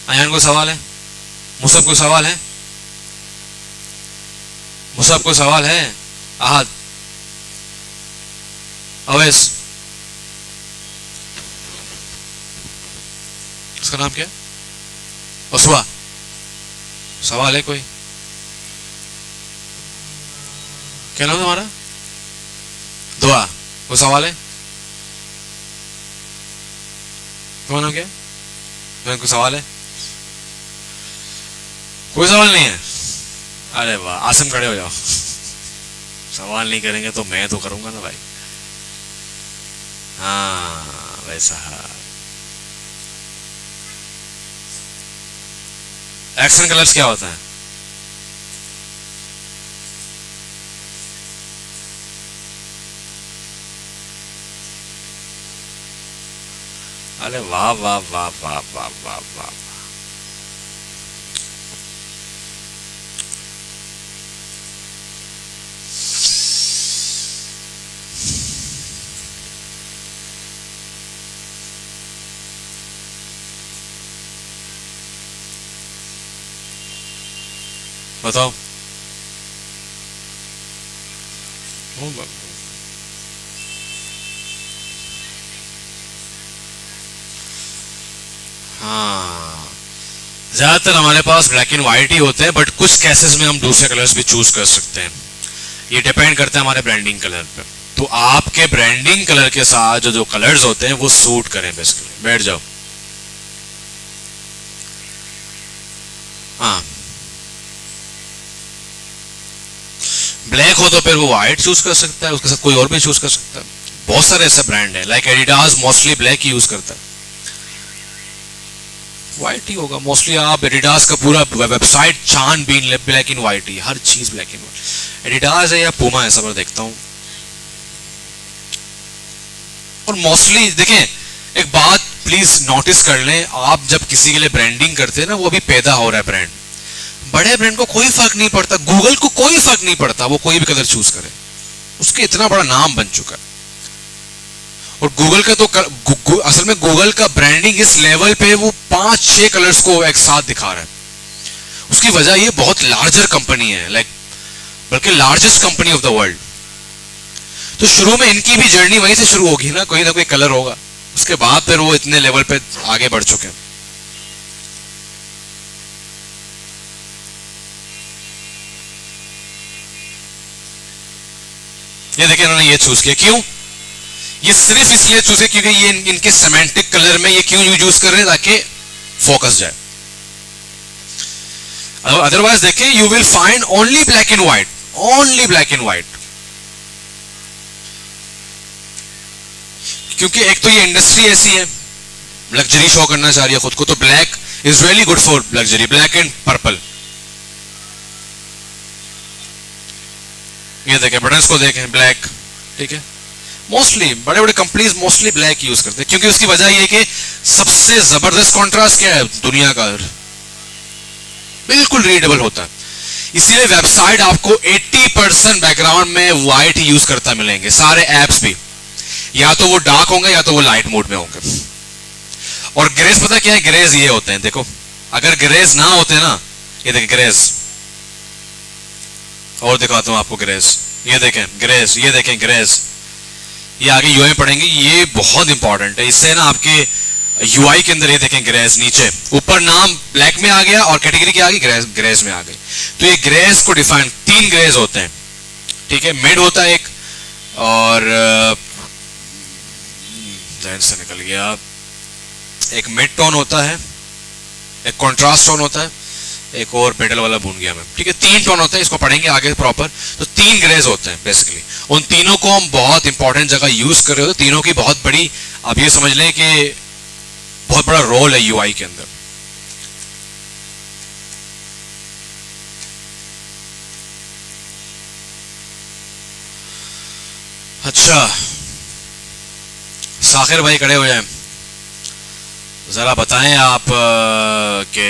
अयान कोई सवाल है? मुसब कोई सवाल है? मुसब कोई सवाल है? आहद, अवैस, उसका नाम क्या है? उसवा, सवाल है कोई? क्या नाम है तुम्हारा? दुआ, वो सवाल है? तुम्हारा नाम क्या है? कोई सवाल है? कोई सवाल नहीं है? अरे वाह, आसिम खड़े हो जाओ। सवाल नहीं करेंगे तो मैं तो करूंगा ना भाई। हाँ वैसा है। एक्शन कलर्स क्या होता है? अरे वाह वाह वाह वाह वाह वाह वाह। बताओ। हाँ, ज्यादातर हमारे पास ब्लैक एंड व्हाइट ही होते हैं, बट कुछ केसेस में हम दूसरे कलर्स भी चूज कर सकते हैं। ये डिपेंड करता है हमारे ब्रांडिंग कलर पे। तो आपके ब्रांडिंग कलर के साथ जो जो कलर्स होते हैं वो सूट करें बेसिकली। बैठ जाओ। हाँ, ब्लैक हो तो फिर वो व्हाइट चूज कर सकता है, उसके साथ कोई और भी चूज कर सकता है। बहुत सारे ऐसे ब्रांड है, लाइक एडिडास मोस्टली ब्लैक ही यूज करता है, व्हाइट ही होगा मोस्टली। आप एडिडास का पूरा वेबसाइट छान बीन ब्लैक एंड व्हाइट ही, हर चीज ब्लैक एंड व्हाइट। एडिडास है या पूमा है, सब मैं देखता हूँ। और मोस्टली देखें, एक बात प्लीज नोटिस कर लें, आप जब किसी के लिए ब्रांडिंग करते हैं ना, वो अभी पैदा हो रहा है ब्रांड। बड़े ब्रांड को कोई फर्क नहीं पड़ता, गूगल को कोई फर्क नहीं पड़ता, वो कोई भी कलर चूज करे, उसके इतना बड़ा नाम बन चुका है। और गूगल का तो असल में गूगल का ब्रांडिंग इस लेवल पे वो 5-6 कलर्स को एक साथ दिखा रहा है। उसकी वजह ये बहुत लार्जर कंपनी है, लाइक बल्कि largest company of the world. तो शुरू में इनकी भी जर्नी वहीं से शुरू होगी ना कोई कलर होगा, उसके बाद फिर वो इतने लेवल पे आगे बढ़ चुके हैं। ये देखिए इन्होंने ये चूज किया, क्यों? ये सिर्फ इसलिए चूज है क्योंकि ये इनके सेमेंटिक कलर में ये क्यों यूज कर रहे हैं, ताकि फोकस जाए। अदरवाइज देखें, you will find only black and white, only black and white. क्योंकि एक तो ये इंडस्ट्री ऐसी है, लग्जरी शो करना चाह रही है खुद को, तो black is really good for luxury, black and purple. ये देखें, बटन्स को देखें, ब्लैक, ठीक है। मोस्टली बड़े बड़े कंपनीज मोस्टली ब्लैक यूज करते हैं, क्योंकि उसकी वजह यह कि सबसे जबरदस्त कॉन्ट्रास्ट क्या है दुनिया का, बिल्कुल रीडेबल होता है। इसीलिए वेबसाइट आपको 80% बैकग्राउंड में व्हाइट ही यूज करता मिलेंगे, सारे एप्स भी, या तो वो डार्क होंगे या तो वो लाइट मोड में होंगे। और ग्रेज पता क्या है, ग्रेज ये होते हैं, देखो अगर ग्रेज ना होते ना, ये देखें ग्रेज, और दिखाता हूं आपको ग्रेज, ये देखें ग्रेज, ये देखें ग्रेज, ये आगे यूआई पढ़ेंगे, ये बहुत इंपॉर्टेंट है। इससे ना आपके यूआई के अंदर ये देखें ग्रेज, नीचे ऊपर नाम ब्लैक में आ गया और कैटेगरी क्या आ गई, ग्रेज में आ गई। तो ये ग्रेज को डिफाइन, 3 ग्रेज होते हैं, ठीक है। मिड होता है एक, और जहन से निकल गया, एक मिड टोन होता है, एक कॉन्ट्रास्ट टोन होता है, एक और पेडल वाला भूल गया मैं, ठीक है। 3 टोन होते हैं, इसको पढ़ेंगे आगे प्रॉपर। तो 3 ग्रेज होते हैं बेसिकली, उन तीनों को हम बहुत इंपॉर्टेंट जगह यूज कर रहे हो, तीनों की बहुत बड़ी, आप ये समझ लें कि बहुत बड़ा रोल है यूआई के अंदर। अच्छा, साखिर भाई खड़े हो जाए, जरा बताएं आप के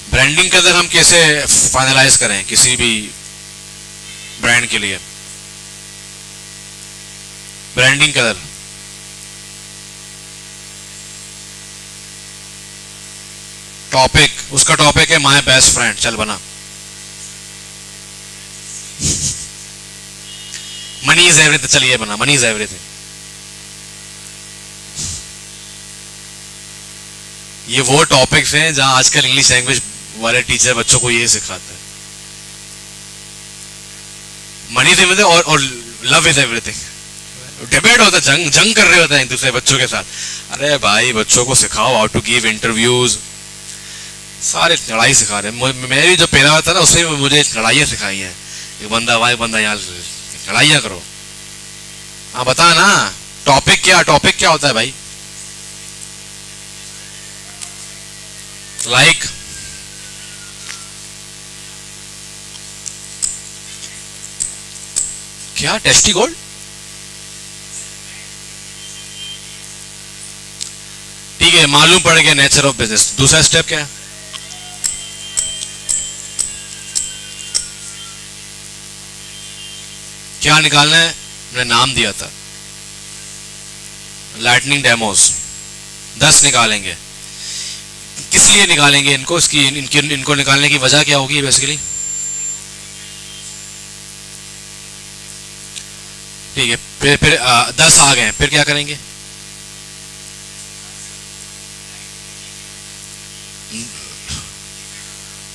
ब्रांडिंग के अंदर हम कैसे फाइनलाइज करें किसी भी ब्रांड के लिए, ब्रांडिंग के अंदर। टॉपिक, उसका टॉपिक है माय बेस्ट फ्रेंड, चल बना। मनी इज एवरीथिंग, चलिए बना मनी इज एवरीथिंग। ये वो टॉपिक्स हैं जहां आजकल इंग्लिश लैंग्वेज वाले टीचर बच्चों को ये सिखाते हैं, मनी इज एवरीथिंग और लव इज एवरीथिंग। डिबेट होता है, जंग कर रहे होते हैं एक दूसरे बच्चों के साथ। अरे भाई बच्चों को सिखाओ हाउ टू गिव इंटरव्यूज, सारे लड़ाई सिखा रहे हैं। मेरी जो पैदा था ना, उसमें मुझे लड़ाइयाँ सिखाई हैं, एक बंदा भाई बंदा यहाँ लड़ाइयाँ करो। हाँ बता ना, टॉपिक क्या होता है भाई? लाइक क्या टेस्टी गोल्ड, ठीक है, मालूम पड़ गया नेचर ऑफ बिजनेस। दूसरा स्टेप क्या है? क्या निकालना है? मैंने नाम दिया था, लाइटनिंग डेमोस 10 निकालेंगे। किस लिए निकालेंगे इनको? इनको निकालने की वजह क्या होगी बेसिकली? ठीक है, फिर 10 आ गए, फिर क्या करेंगे?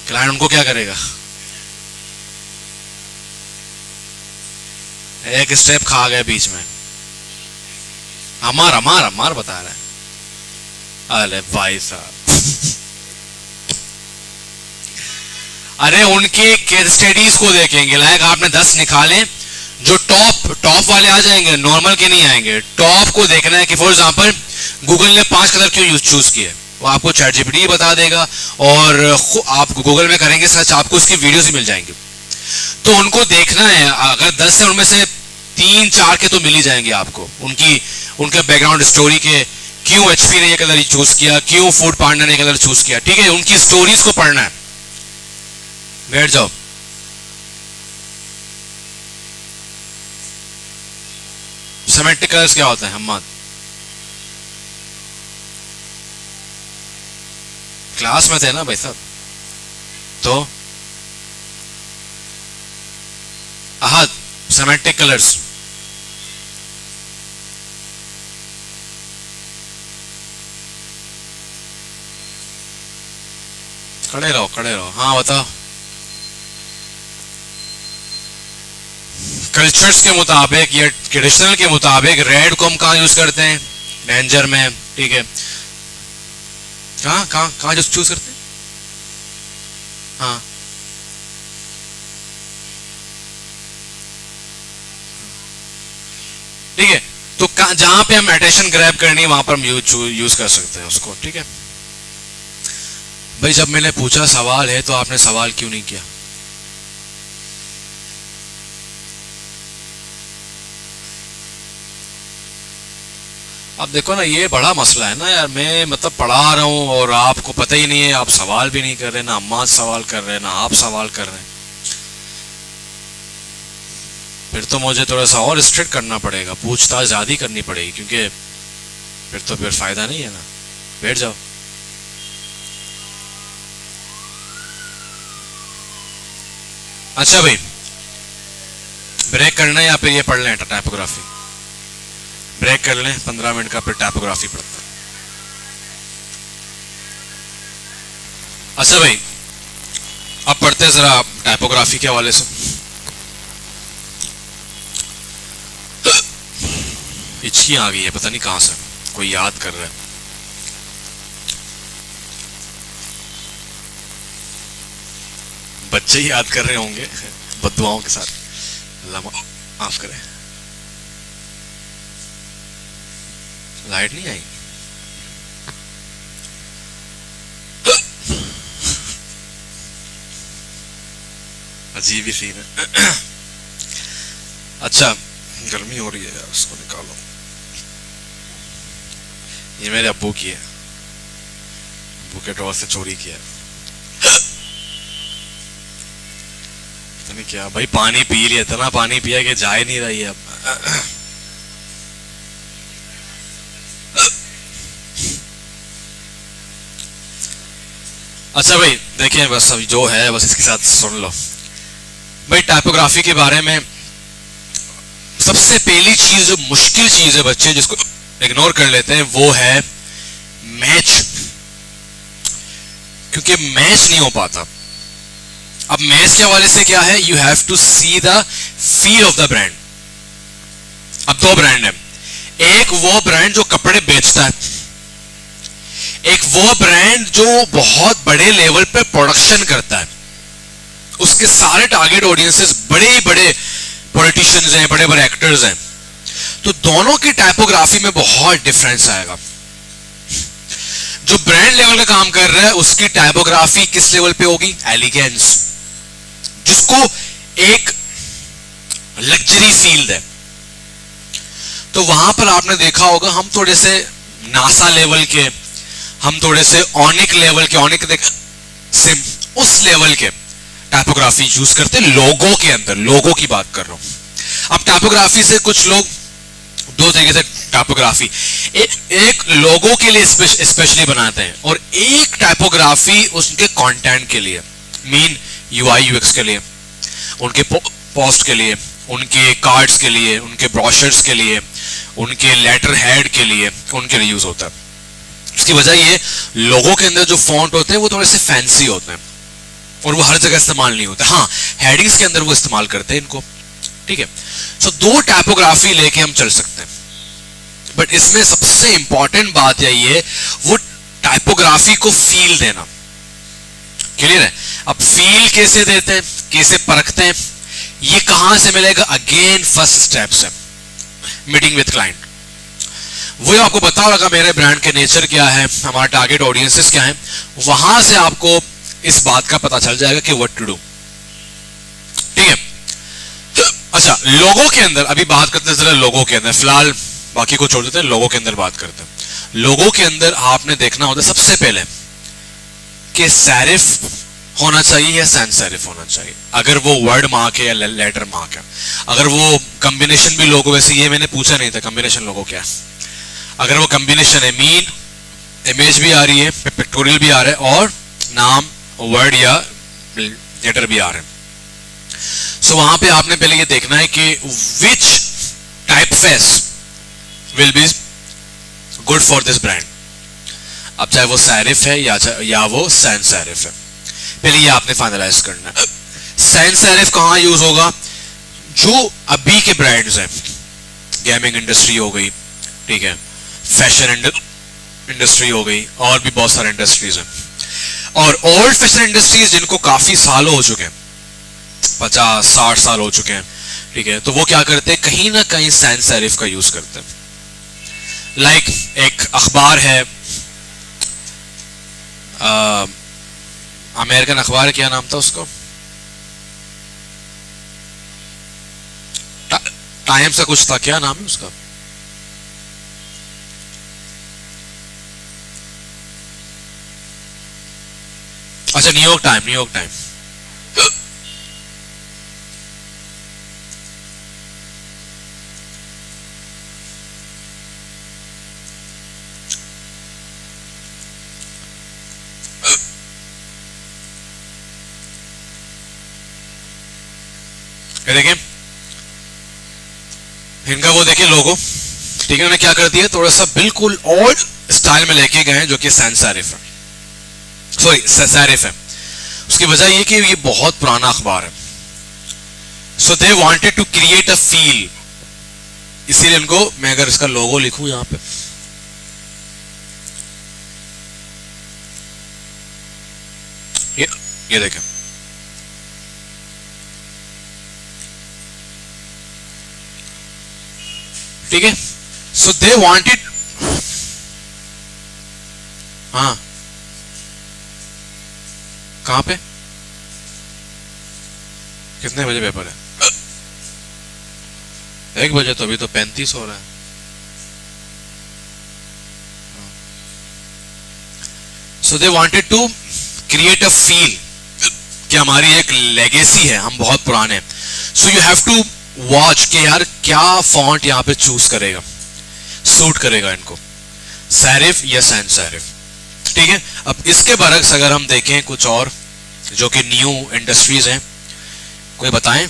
क्लाइंट उनको क्या करेगा? एक स्टेप खा गए बीच में। हमार बता रहा है। अरे भाई साहब अरे उनके केस स्टडीज को देखेंगे, लाइक आपने 10 निकाले, जो टॉप वाले आ जाएंगे, नॉर्मल के नहीं आएंगे। टॉप को देखना है कि फॉर एग्जांपल गूगल ने 5 कलर क्यों चूज किए, वो आपको चैट जीपीटी बता देगा, और आप गूगल में करेंगे सर्च, आपको उसकी वीडियोस भी मिल जाएंगी। तो उनको देखना है, अगर 10 है उनमें से 3-4 के तो मिल ही जाएंगे आपको, उनके बैकग्राउंड स्टोरी के, क्यों एचपी ने ये कलर चूज किया, क्यों फूड पांडा ने कलर चूज किया, ठीक है, उनकी स्टोरीज को पढ़ना है। बैठ जाओ। सेमेंटिक कलर्स क्या होता है हम्मद? क्लास में थे ना भाई साहब? तो अहद, सेमेंटिक कलर्स खड़े रहो। हाँ बताओ। कल्चर्स के मुताबिक या ट्रेडिशनल के मुताबिक रेड को हम कहाँ यूज करते हैं? डेंजर में, ठीक है। कहाँ जो चूज करते हैं? हाँ ठीक है, तो जहां पे हम अटेंशन ग्रैब करनी है वहां पर हम यूज कर सकते हैं उसको, ठीक है। भाई जब मैंने पूछा सवाल है तो आपने सवाल क्यों नहीं किया? अब देखो ना, ये बड़ा मसला है ना यार, मैं मतलब पढ़ा रहा हूँ और आपको पता ही नहीं है, आप सवाल भी नहीं कर रहे, ना अम्मा सवाल कर रहे हैं, ना आप सवाल कर रहे हैं। फिर तो मुझे थोड़ा सा और स्ट्रिक्ट करना पड़ेगा, पूछताछ ज्यादा करनी पड़ेगी, क्योंकि फिर फायदा नहीं है ना। बैठ जाओ। अच्छा भाई, ब्रेक करना है या फिर ये पढ़ लें टाइपोग्राफी? ब्रेक कर लें 15 मिनट का, फिर टाइपोग्राफी पढ़ते हैं। अच्छा भाई, अब पढ़ते हैं जरा टाइपोग्राफी के हवाले से। हिचकी आ गई है, पता नहीं कहां से, कोई याद कर रहा है। बच्चे ही याद कर रहे होंगे बद्दुआओं के साथ, अल्लाह माफ करे। लाइट नहीं आई? अजीब ही सीन है। अच्छा, गर्मी हो रही है यार, उसको निकालो। ये मेरे अब्बू की है, अब्बू के ड्रॉर से चोरी किया है। पता नहीं क्या भाई, पानी पी लिया, इतना पानी पिया कि जा ही नहीं रही है अब। अच्छा भाई देखिए, बस अभी जो है बस इसके साथ सुन लो भाई। टाइपोग्राफी के बारे में सबसे पहली चीज, जो मुश्किल चीज है बच्चे जिसको इग्नोर कर लेते हैं, वो है मैच। क्योंकि मैच नहीं हो पाता। अब मैच के हवाले से क्या है, you have to see the feel of the brand. अब 2 ब्रांड है, एक वो ब्रांड जो कपड़े बेचता है, एक वो ब्रांड जो बहुत बड़े लेवल पे प्रोडक्शन करता है, उसके सारे टारगेट ऑडियंसेस बड़े ही बड़े पॉलिटिशियंस हैं, बड़े बड़े एक्टर्स हैं। तो दोनों की टाइपोग्राफी में बहुत डिफरेंस आएगा। जो ब्रांड लेवल का काम कर रहा है उसकी टाइपोग्राफी किस लेवल पे होगी? एलिगेंस, जिसको एक लग्जरी फील्ड है। तो वहां पर आपने देखा होगा, हम थोड़े से नासा लेवल के, हम थोड़े से ऑनिक लेवल के, ऑनिक से उस लेवल के टाइपोग्राफी यूज करते हैं लोगों के अंदर, लोगों की बात कर रहा हूं। अब टाइपोग्राफी से कुछ लोग 2 तरीके से टाइपोग्राफी, एक लोगों के लिए स्पेशली बनाते हैं, और एक टाइपोग्राफी उसके कंटेंट के लिए, मीन यूआई यूएक्स के लिए, उनके पोस्ट के लिए, उनके कार्ड्स के लिए, उनके ब्रोशर्स के लिए, उनके लेटर हेड के लिए, उनके लिए यूज होता है। इसकी वजह ये, लोगों के अंदर जो फॉन्ट होते हैं वो थोड़े से फैंसी होते हैं और वो हर जगह इस्तेमाल नहीं होते। हाँ, हेडिंग्स के अंदर वो इस्तेमाल करते हैं इनको, ठीक है। तो 2 टाइपोग्राफी लेके हम चल सकते हैं, बट इसमें सबसे इंपॉर्टेंट बात यही है, वो टाइपोग्राफी को फील देना। क्लियर है? अब फील कैसे देते हैं, कैसे परखते हैं, ये कहां से मिलेगा? अगेन फर्स्ट स्टेप से, मीटिंग विद क्लाइंट। वो आपको पता होगा मेरे ब्रांड के नेचर क्या है, हमारा टारगेट ऑडियंसेस क्या है, वहां से आपको इस बात का पता चल जाएगा कि व्हाट टू डू। ठीक है, अच्छा लोगों के अंदर अभी बात करते हैं जरा, लोगों के अंदर फिलहाल बाकी को छोड़ देते हैं, लोगों के अंदर बात करते हैं। लोगों के अंदर आपने देखना होता है सबसे पहले कि सैरिफ होना चाहिए या सैन सैरिफ होना चाहिए, अगर वो वर्ड मार्क है या लेटर मार्क है। अगर वो कॉम्बिनेशन भी लोगो, वैसे ये मैंने पूछा नहीं था कॉम्बिनेशन लोगो क्या है, अगर वो कॉम्बिनेशन है, मीन इमेज भी आ रही है, पिक्टोरियल भी आ रहा है और नाम वर्ड या लेटर भी आ रहे हैं, सो वहां पे आपने पहले ये देखना है कि which typeface will be good for this brand. अब चाहे वो सैरिफ है या वो सैन सैरिफ है, पहले ये आपने फाइनलाइज करना है। सैन सैरिफ कहाँ यूज होगा? जो अभी के ब्रांड्स हैं, गेमिंग इंडस्ट्री हो गई, ठीक है, फैशन इंडस्ट्री हो गई, और भी बहुत सारे इंडस्ट्रीज हैं, और ओल्ड फैशन इंडस्ट्रीज जिनको काफी साल हो चुके हैं, 50-60 साल हो चुके हैं, ठीक है, तो वो क्या करते हैं, कहीं ना कहीं सैन सैरिफ का यूज करते हैं। लाइक एक अखबार है, अमेरिकन अखबार, क्या नाम था उसको, टाइम्स का कुछ था, क्या नाम है उसका, अच्छा न्यूयॉर्क टाइम, न्यूयॉर्क टाइम। देखें इनका वो देखें लोगो, ठीक है, उन्होंने क्या कर दिया, थोड़ा सा बिल्कुल ओल्ड स्टाइल में लेके गए हैं, जो कि सैन सैरिफ है, सॉरी सैरिफ है। उसकी वजह ये कि ये बहुत पुराना अखबार है, so they wanted to create a feel, इसीलिए इनको, मैं अगर इसका लोगो लिखूं यहां पे, ये देखें, ठीक है, सो दे वांटेड, हाँ कहां पे, कितने बजे पेपर है? 1 बजे, तो अभी तो 35 हो रहा है। So they wanted to create a feel कि हमारी एक लेगेसी है, हम बहुत पुराने हैं, so you have to watch के यार क्या फॉन्ट यहाँ पे चूज करेगा, सूट करेगा इनको, सैरिफ या सैन सैरिफ। ठीक है, अब इसके बरक्स अगर हम देखें कुछ और जो कि न्यू इंडस्ट्रीज हैं, कोई बताएं?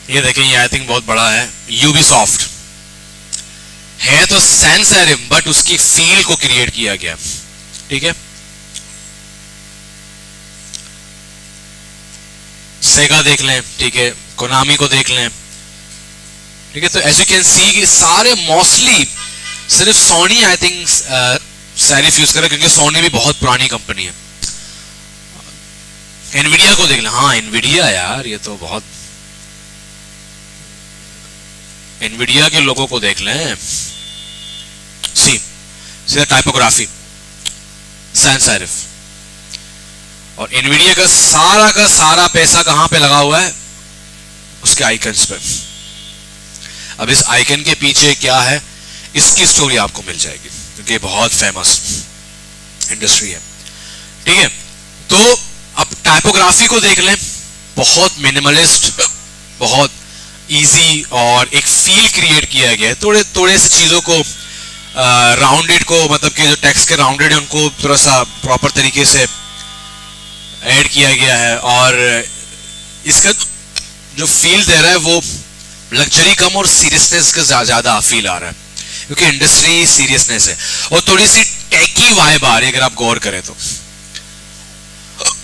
ये देखें, ये आई थिंक बहुत बड़ा है, यूबीसॉफ्ट है, तो सैन सैरिफ बट उसकी फील को क्रिएट किया गया। ठीक है, सेगा देख लें, ठीक है, कोनामी को देख लें, ठीक है, तो एज यू कैन सी कि सारे मोस्टली, सिर्फ Sony I think serif use करे, क्योंकि सोनी भी बहुत पुरानी कंपनी है। एनवीडिया को देख लें, हाँ एनवीडिया यार, ये तो बहुत, एनवीडिया के लोगों को देख लें, सीधा टाइपोग्राफी सैन सैरिफ, और एनवीडिया का सारा पैसा कहां पे लगा हुआ है? उसके आइकन्स पे। अब इस आइकन के पीछे क्या है, इसकी स्टोरी आपको मिल जाएगी, क्योंकि बहुत फेमस इंडस्ट्री है। ठीक है, तो अब टाइपोग्राफी को देख लें, बहुत मिनिमलिस्ट, बहुत इजी, और एक फील क्रिएट किया गया है। थोड़े थोड़े सी चीजों को राउंडेड को, मतलब कि जो टेक्स्ट के राउंडेड है उनको थोड़ा सा प्रॉपर तरीके से ऐड किया गया है, और इसका जो फील दे रहा है वो लग्जरी कम और सीरियसनेस का ज्यादा फील आ रहा है, क्योंकि इंडस्ट्री सीरियसनेस है और थोड़ी सी टेकी वाइब आ रही है अगर आप गौर करें तो।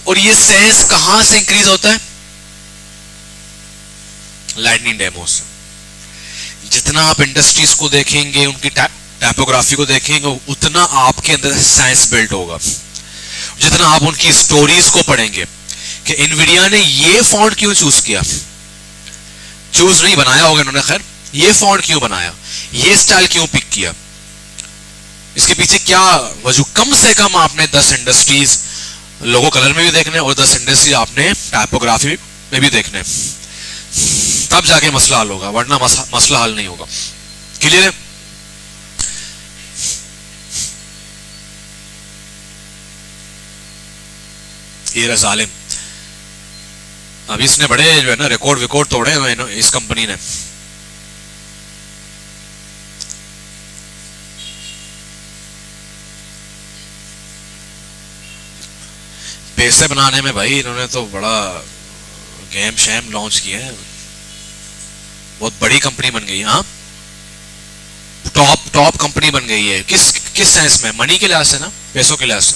और ये सेंस कहां से इंक्रीज होता है? लाइटनिंग डेमो से। जितना आप इंडस्ट्रीज को देखेंगे, उनकी टाइपोग्राफी को देखेंगे, उतना आपके अंदर साइंस बिल्ड होगा। जितना आप उनकी स्टोरीज को पढ़ेंगे कि इनवीडिया ने ये फॉन्ट क्यों चूज किया, चूज नहीं बनाया होगा इन्होंने, खैर ये फॉन्ट क्यों बनाया, ये स्टाइल क्यों पिक किया, इसके पीछे क्या वजह। कम से कम आपने 10 इंडस्ट्रीज लोगो कलर में भी देखने और 10 इंडस्ट्रीज आपने टाइपोग्राफी में भी देखने, तब जाके मसला हल होगा, वरना मसला हल नहीं होगा। क्लियर है? ये रहा जालिम, अभी इसने बड़े जो है ना रिकॉर्ड तोड़े हुए इस कंपनी ने। पैसे बनाने में भाई इन्होंने तो बड़ा गेम शैम लॉन्च किया है, बहुत बड़ी कंपनी बन गई है। हाँ, टॉप कंपनी बन गई है। किस सेंस में? मनी के लिहाज से ना, पैसों के लिहाज से।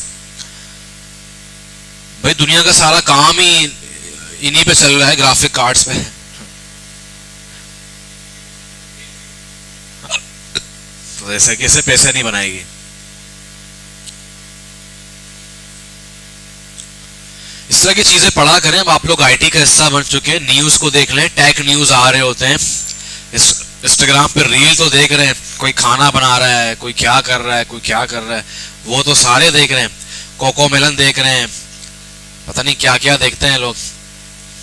भाई दुनिया का सारा काम ही इन्हीं पे चल रहा है, ग्राफिक कार्ड्स पे। तो ऐसे कैसे पैसे नहीं बनाएगी? इस तरह की चीजें पढ़ा करें। अब आप लोग आईटी का हिस्सा बन चुके हैं, न्यूज को देख लें, टेक न्यूज आ रहे होते हैं, इंस्टाग्राम पे रील तो देख रहे हैं, कोई खाना बना रहा है, कोई क्या कर रहा है, कोई क्या कर रहा है, वो तो सारे देख रहे हैं। कोको मेलन देख रहे हैं, पता नहीं क्या क्या देखते हैं लोग,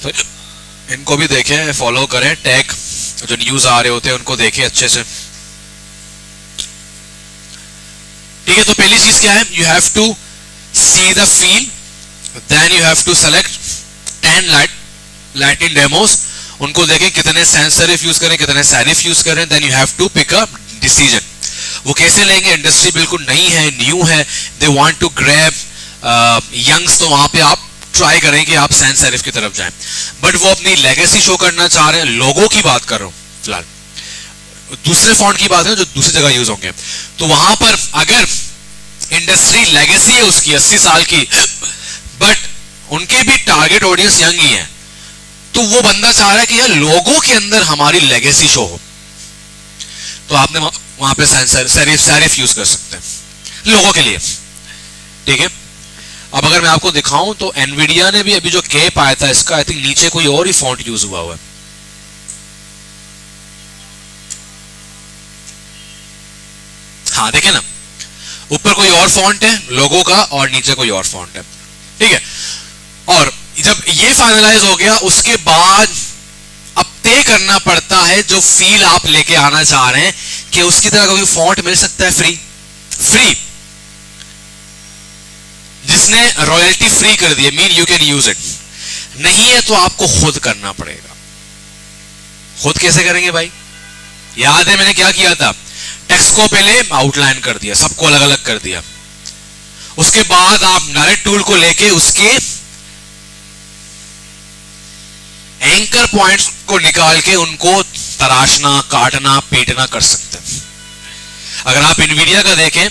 तो इनको भी देखें, फॉलो करें। टेक जो न्यूज आ रहे होते हैं उनको देखें अच्छे से। ठीक है, तो पहली चीज क्या है? You have to see the feel, then you have to select 10 lighting demos, उनको देखें कितने सेंस सेरिफ यूज करें, कितने सैरिफ यूज करें, then you have to pick a decision. वो कैसे लेंगे? इंडस्ट्री बिल्कुल नई है, न्यू है, they want to grab youngs, तो वहां पे आप ट्राई करें कि आप सेंस सेरिफ की तरफ जाएं। बट वो अपनी लेगेसी शो करना चाह रहे हैं। लोगों की बात कर रहा हूं फिलहाल, दूसरे फॉन्ट की बात है जो दूसरी जगह यूज होंगे। तो वहां पर अगर इंडस्ट्री लेगेसी है उसकी 80 साल की, बट उनके भी टारगेट ऑडियंस यंग ही है, तो वो बंदा चाह रहा है कि यार लोगों के अंदर हमारी लेगेसी शो हो, तो आपने वहां पे सैरिफ यूज कर सकते हैं लोगों के लिए। ठीक है, अब अगर मैं आपको दिखाऊं तो एनवीडिया ने भी अभी जो कैप आया था इसका, आई थिंक नीचे कोई और ही फॉन्ट यूज हुआ है। हाँ देखे ना, ऊपर कोई और फॉन्ट है लोगो का और नीचे कोई और फॉन्ट है। ठीक है, और जब ये फाइनलाइज हो गया उसके बाद अब तय करना पड़ता है जो फील आप लेके आना चाह रहे हैं, कि उसकी तरह कोई फॉन्ट मिल सकता है फ्री जिसने रॉयल्टी फ्री कर दी है, mean you can use it. नहीं है तो आपको खुद करना पड़ेगा। खुद कैसे करेंगे भाई? याद है मैंने क्या किया था? टेक्स्ट को पहले आउटलाइन कर दिया, सबको अलग अलग कर दिया, उसके बाद आप नारेट टूल को लेके उसके एंकर पॉइंट्स को निकाल के उनको तराशना, काटना, पीटना कर सकते हैं। अगर आप इनवीडिया का देखें,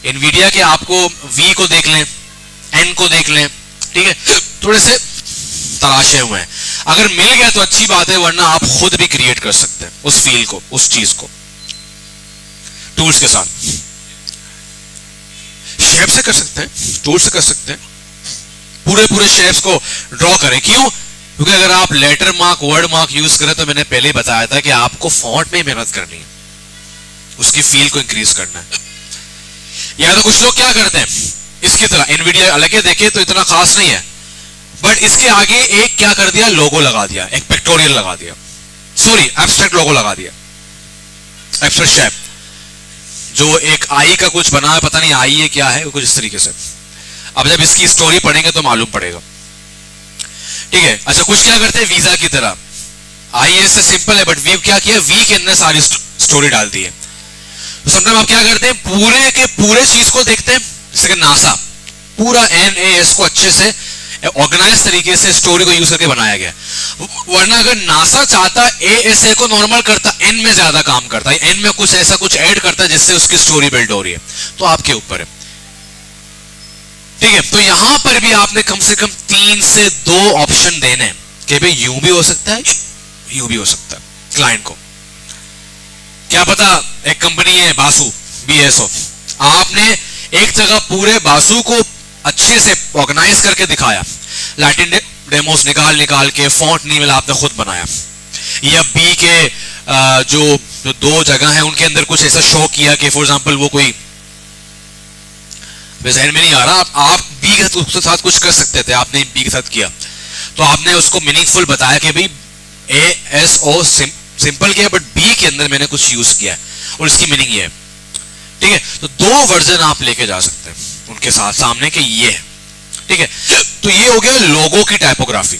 इनवीडिया के आपको वी को देख लें, एन को देख लें, ठीक है, थोड़े से तराशे हुए हैं। अगर मिल गया तो अच्छी बात है, वरना आप खुद भी क्रिएट कर सकते हैं उस फील को, उस चीज को टूल्स के साथ। शेप से कर सकते हैं, टूल से कर सकते हैं, पूरे शेप्स को ड्रॉ करें। क्यों? क्योंकि अगर आप letter mark, word mark use करें, तो मैंने पहले ही बताया था कि आपको फॉन्ट में मेहनत करनी है, उसकी फील को इंक्रीज करना है। या तो कुछ लोग क्या करते हैं, इसकी तरह एनवीडिया अलग देखे तो इतना खास नहीं है, बट इसके आगे एक क्या कर दिया, लोगो लगा दिया, एक पिक्टोरियल लगा दिया, सॉरी एब्स्ट्रैक्ट लोगो लगा दिया, एब्स्ट्रैक्ट शेप, जो एक आई का कुछ बना है, पता नहीं आई है क्या है, कुछ इस तरीके से। अब जब इसकी स्टोरी पढ़ेंगे तो मालूम पड़ेगा। ठीक है, अच्छा कुछ क्या करते हैं वीजा की तरह, आई ऐसे सिंपल है, बट वी क्या किया, वी के अंदर सारी स्टोरी डाल दी है। तो समटाइम आप क्या करते हैं, पूरे के पूरे चीज को देखते हैं, जैसे कि नासा पूरा NAS को अच्छे से ऑर्गेनाइज तरीके से स्टोरी को यूज करके बनाया गया, वरना अगर नासा चाहता एएसए को नॉर्मल करता, एन में ज्यादा काम करता है, एन में कुछ ऐसा कुछ ऐड करता है जिससे उसकी स्टोरी बिल्ड हो रही है, तो आपके ऊपर है। ठीक है, तो यहां पर भी आपने कम से कम 3 से 2 ऑप्शन देने हैं कि भाई यूं भी हो सकता है, यूं भी हो सकता है। क्लाइंट को क्या पता, एक कंपनी है बासु, BSO, आपने एक जगह पूरे बासु को अच्छे से ऑर्गेनाइज करके दिखाया, लैटिन डेमोस निकाल निकाल के, फॉन्ट नहीं मिला आपने खुद बनाया, या बी के जो 2 जगह हैं उनके अंदर कुछ ऐसा शो किया कि फॉर एग्जांपल वो कोई जहन में नहीं आ रहा, आप बी के साथ कुछ कर सकते थे, आपने बी के साथ किया, तो आपने उसको मीनिंगफुल बताया कि भाई ASO सिंपल किया बट बी के अंदर मैंने कुछ यूज किया है और इसकी मीनिंग ये है। ठीक है, तो 2 वर्जन आप लेके जा सकते हैं उनके साथ सामने के ये है। ठीक है, तो ये हो गया लोगो की टाइपोग्राफी।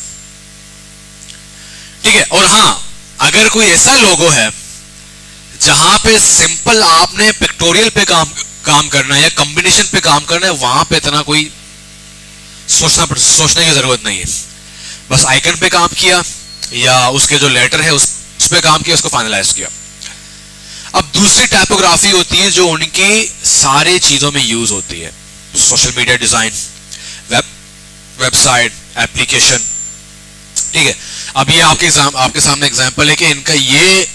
ठीक है, और हां, अगर कोई ऐसा लोगो है जहां पे सिंपल आपने पिक्टोरियल पे काम करना है या कॉम्बिनेशन पे काम करना है, वहां पे इतना कोई सोचने की जरूरत नहीं है, बस आइकन पे काम किया या उसके जो लेटर है उस पे काम किया, उसको फाइनलाइज किया। अब दूसरी टाइपोग्राफी होती है जो उनकी सारे चीजों में यूज होती है, social media design, website, application. ठीक है, अब ये आपके सामने एग्जांपल है कि इनका ये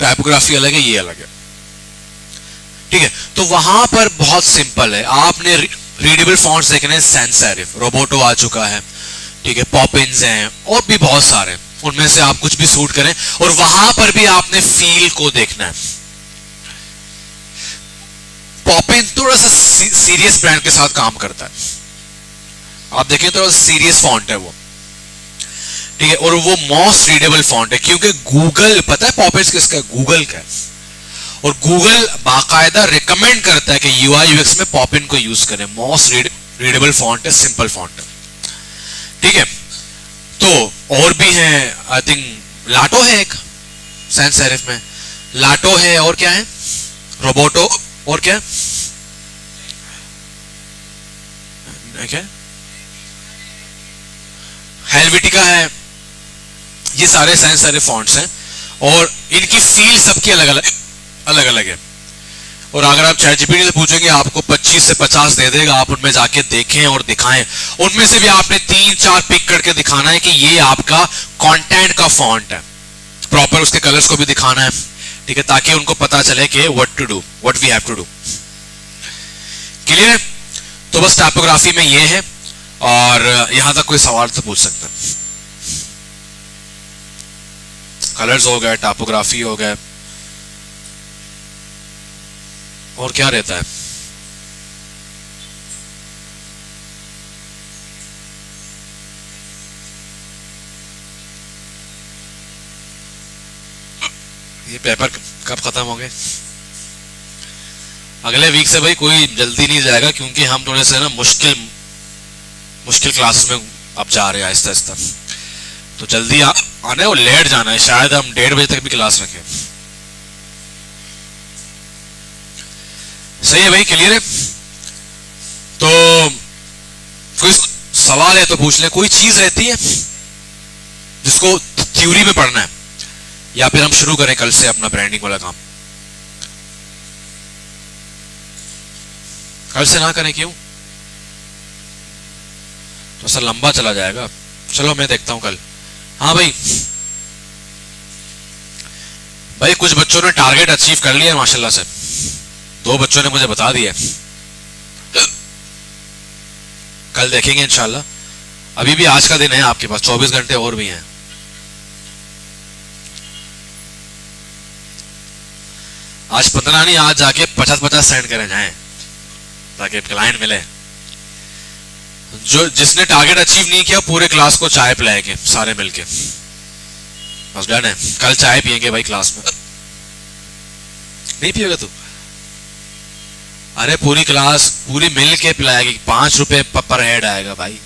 टाइपोग्राफी अलग है, ये अलग है। ठीक है, तो वहां पर बहुत सिंपल है, आपने रीडेबल फॉन्ट्स देखने हैं, सैंस सेरिफ, रोबोटो आ चुका है, ठीक है, पॉपिन्स हैं और भी बहुत सारे, उनमें से आप कुछ भी सूट करें, और वहां पर भी आपने फील को देखना है। पॉपिन थोड़ा सा सीरियस ब्रांड के साथ काम करता है, आप देखें थोड़ा सीरियस फॉन्ट है वो। ठीक है, और वो मोस्ट रीडेबल फॉन्ट है, क्योंकि गूगल, पता है पॉपिन्स किसका है? गूगल का है, और गूगल बाकायदा रिकमेंड करता है कि UI UX में पॉपिन को यूज करें, मोस्ट रीडेबल फॉन्ट है, सिंपल फॉन्ट है। ठीक है, तो और भी है, आई थिंक लाटो है एक सैंस सेरिफ में, लाटो है, और क्या है, रोबोटो, और क्या है, हेल्वेटिका है, ये सारे सैंस सेरिफ फॉन्ट्स हैं और इनकी फील सबकी अलग अलग है। और अगर आप ChatGPT से पूछेंगे आपको 25 से 50 दे देगा, आप उनमें जाके देखें और दिखाएं, उनमें से भी आपने 3-4 पिक करके दिखाना है कि ये आपका कंटेंट का फॉन्ट है, प्रॉपर उसके कलर्स को भी दिखाना है। ठीक है, ताकि उनको पता चले कि what we have to do. Clear? तो बस टाइपोग्राफी में ये है, और यहां तक कोई सवाल तो पूछ सकते हैं। कलर्स हो गए, टाइपोग्राफी हो गए, और क्या रहता है? ये पेपर कब खत्म होंगे? अगले वीक से भाई कोई जल्दी नहीं जाएगा, क्योंकि हम थोड़े से ना मुश्किल क्लास में अब जा रहे हैं आहिस्ता आहिस्ता, तो जल्दी आना है और लेट जाना है, शायद हम 1:30 बजे तक भी क्लास रखें। सही है भाई, क्लियर है? तो कोई सवाल है तो पूछ ले। कोई चीज रहती है जिसको थ्योरी में पढ़ना है, या फिर हम शुरू करें कल से अपना ब्रांडिंग वाला काम? कल से ना करें, क्यों? तो सर लंबा चला जाएगा। चलो मैं देखता हूं कल। हाँ भाई, कुछ बच्चों ने टारगेट अचीव कर लिया माशाल्लाह से, 2 बच्चों ने मुझे बता दिया। कल देखेंगे इंशाल्लाह। अभी भी आज का दिन है आपके पास, 24 घंटे और भी हैं। आज 15 नहीं, आज जाके 50-50 सेंड करें जाएं, ताकि क्लाइंट मिले। जिसने टारगेट अचीव नहीं किया, पूरे क्लास को चाय पिलाएंगे सारे मिलके, बस डन है। कल चाय पियेंगे भाई क्लास में। नहीं पिएगा तू? अरे पूरी क्लास पूरी मिल के पिलाएगी, 5 रुपए पर हेड आएगा भाई।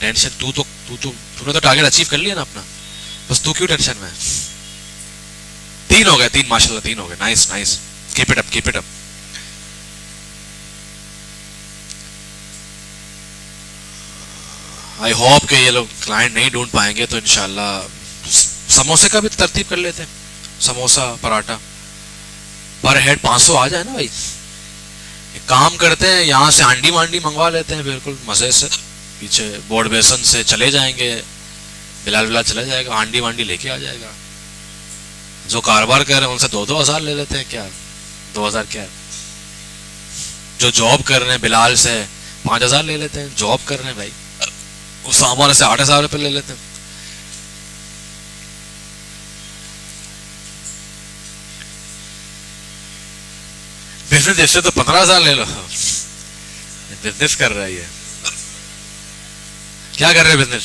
टेंशन तूने तो टारगेट अचीव कर लिया ना अपना, बस तू क्यों टेंशन में? 3 हो गए, 3 माशाल्लाह, 3 हो गए। Nice nice, keep it up, keep it up. I hope कि ये लोग क्लाइंट नहीं ढूंढ पाएंगे, तो इंशाल्लाह समोसे का भी तरतीब कर लेते हैं, समोसा पराठा पर हेड 500 आ जाए ना भाई। एक काम करते हैं, यहाँ से हांडी वांडी मंगवा लेते हैं, बिल्कुल मजे से पीछे बोर्ड बेसन से चले जाएंगे, बिलाल बिलाल चला जाएगा, हांडी वांडी लेके आ जाएगा। जो कारोबार कर रहे हैं उनसे 2-2 हज़ार ले लेते हैं, क्या 2 हज़ार क्या है। जो जॉब कर रहे हैं बिलाल से 5 हज़ार ले लेते हैं, जॉब कर रहे हैं भाई। उसामा से 8 हज़ार रुपये ले लेते हैं। बिजनेस जैसे तो 15 हज़ार ले लो, बिजनेस कर रहा है ये। क्या कर रहे हैं बिजनेस?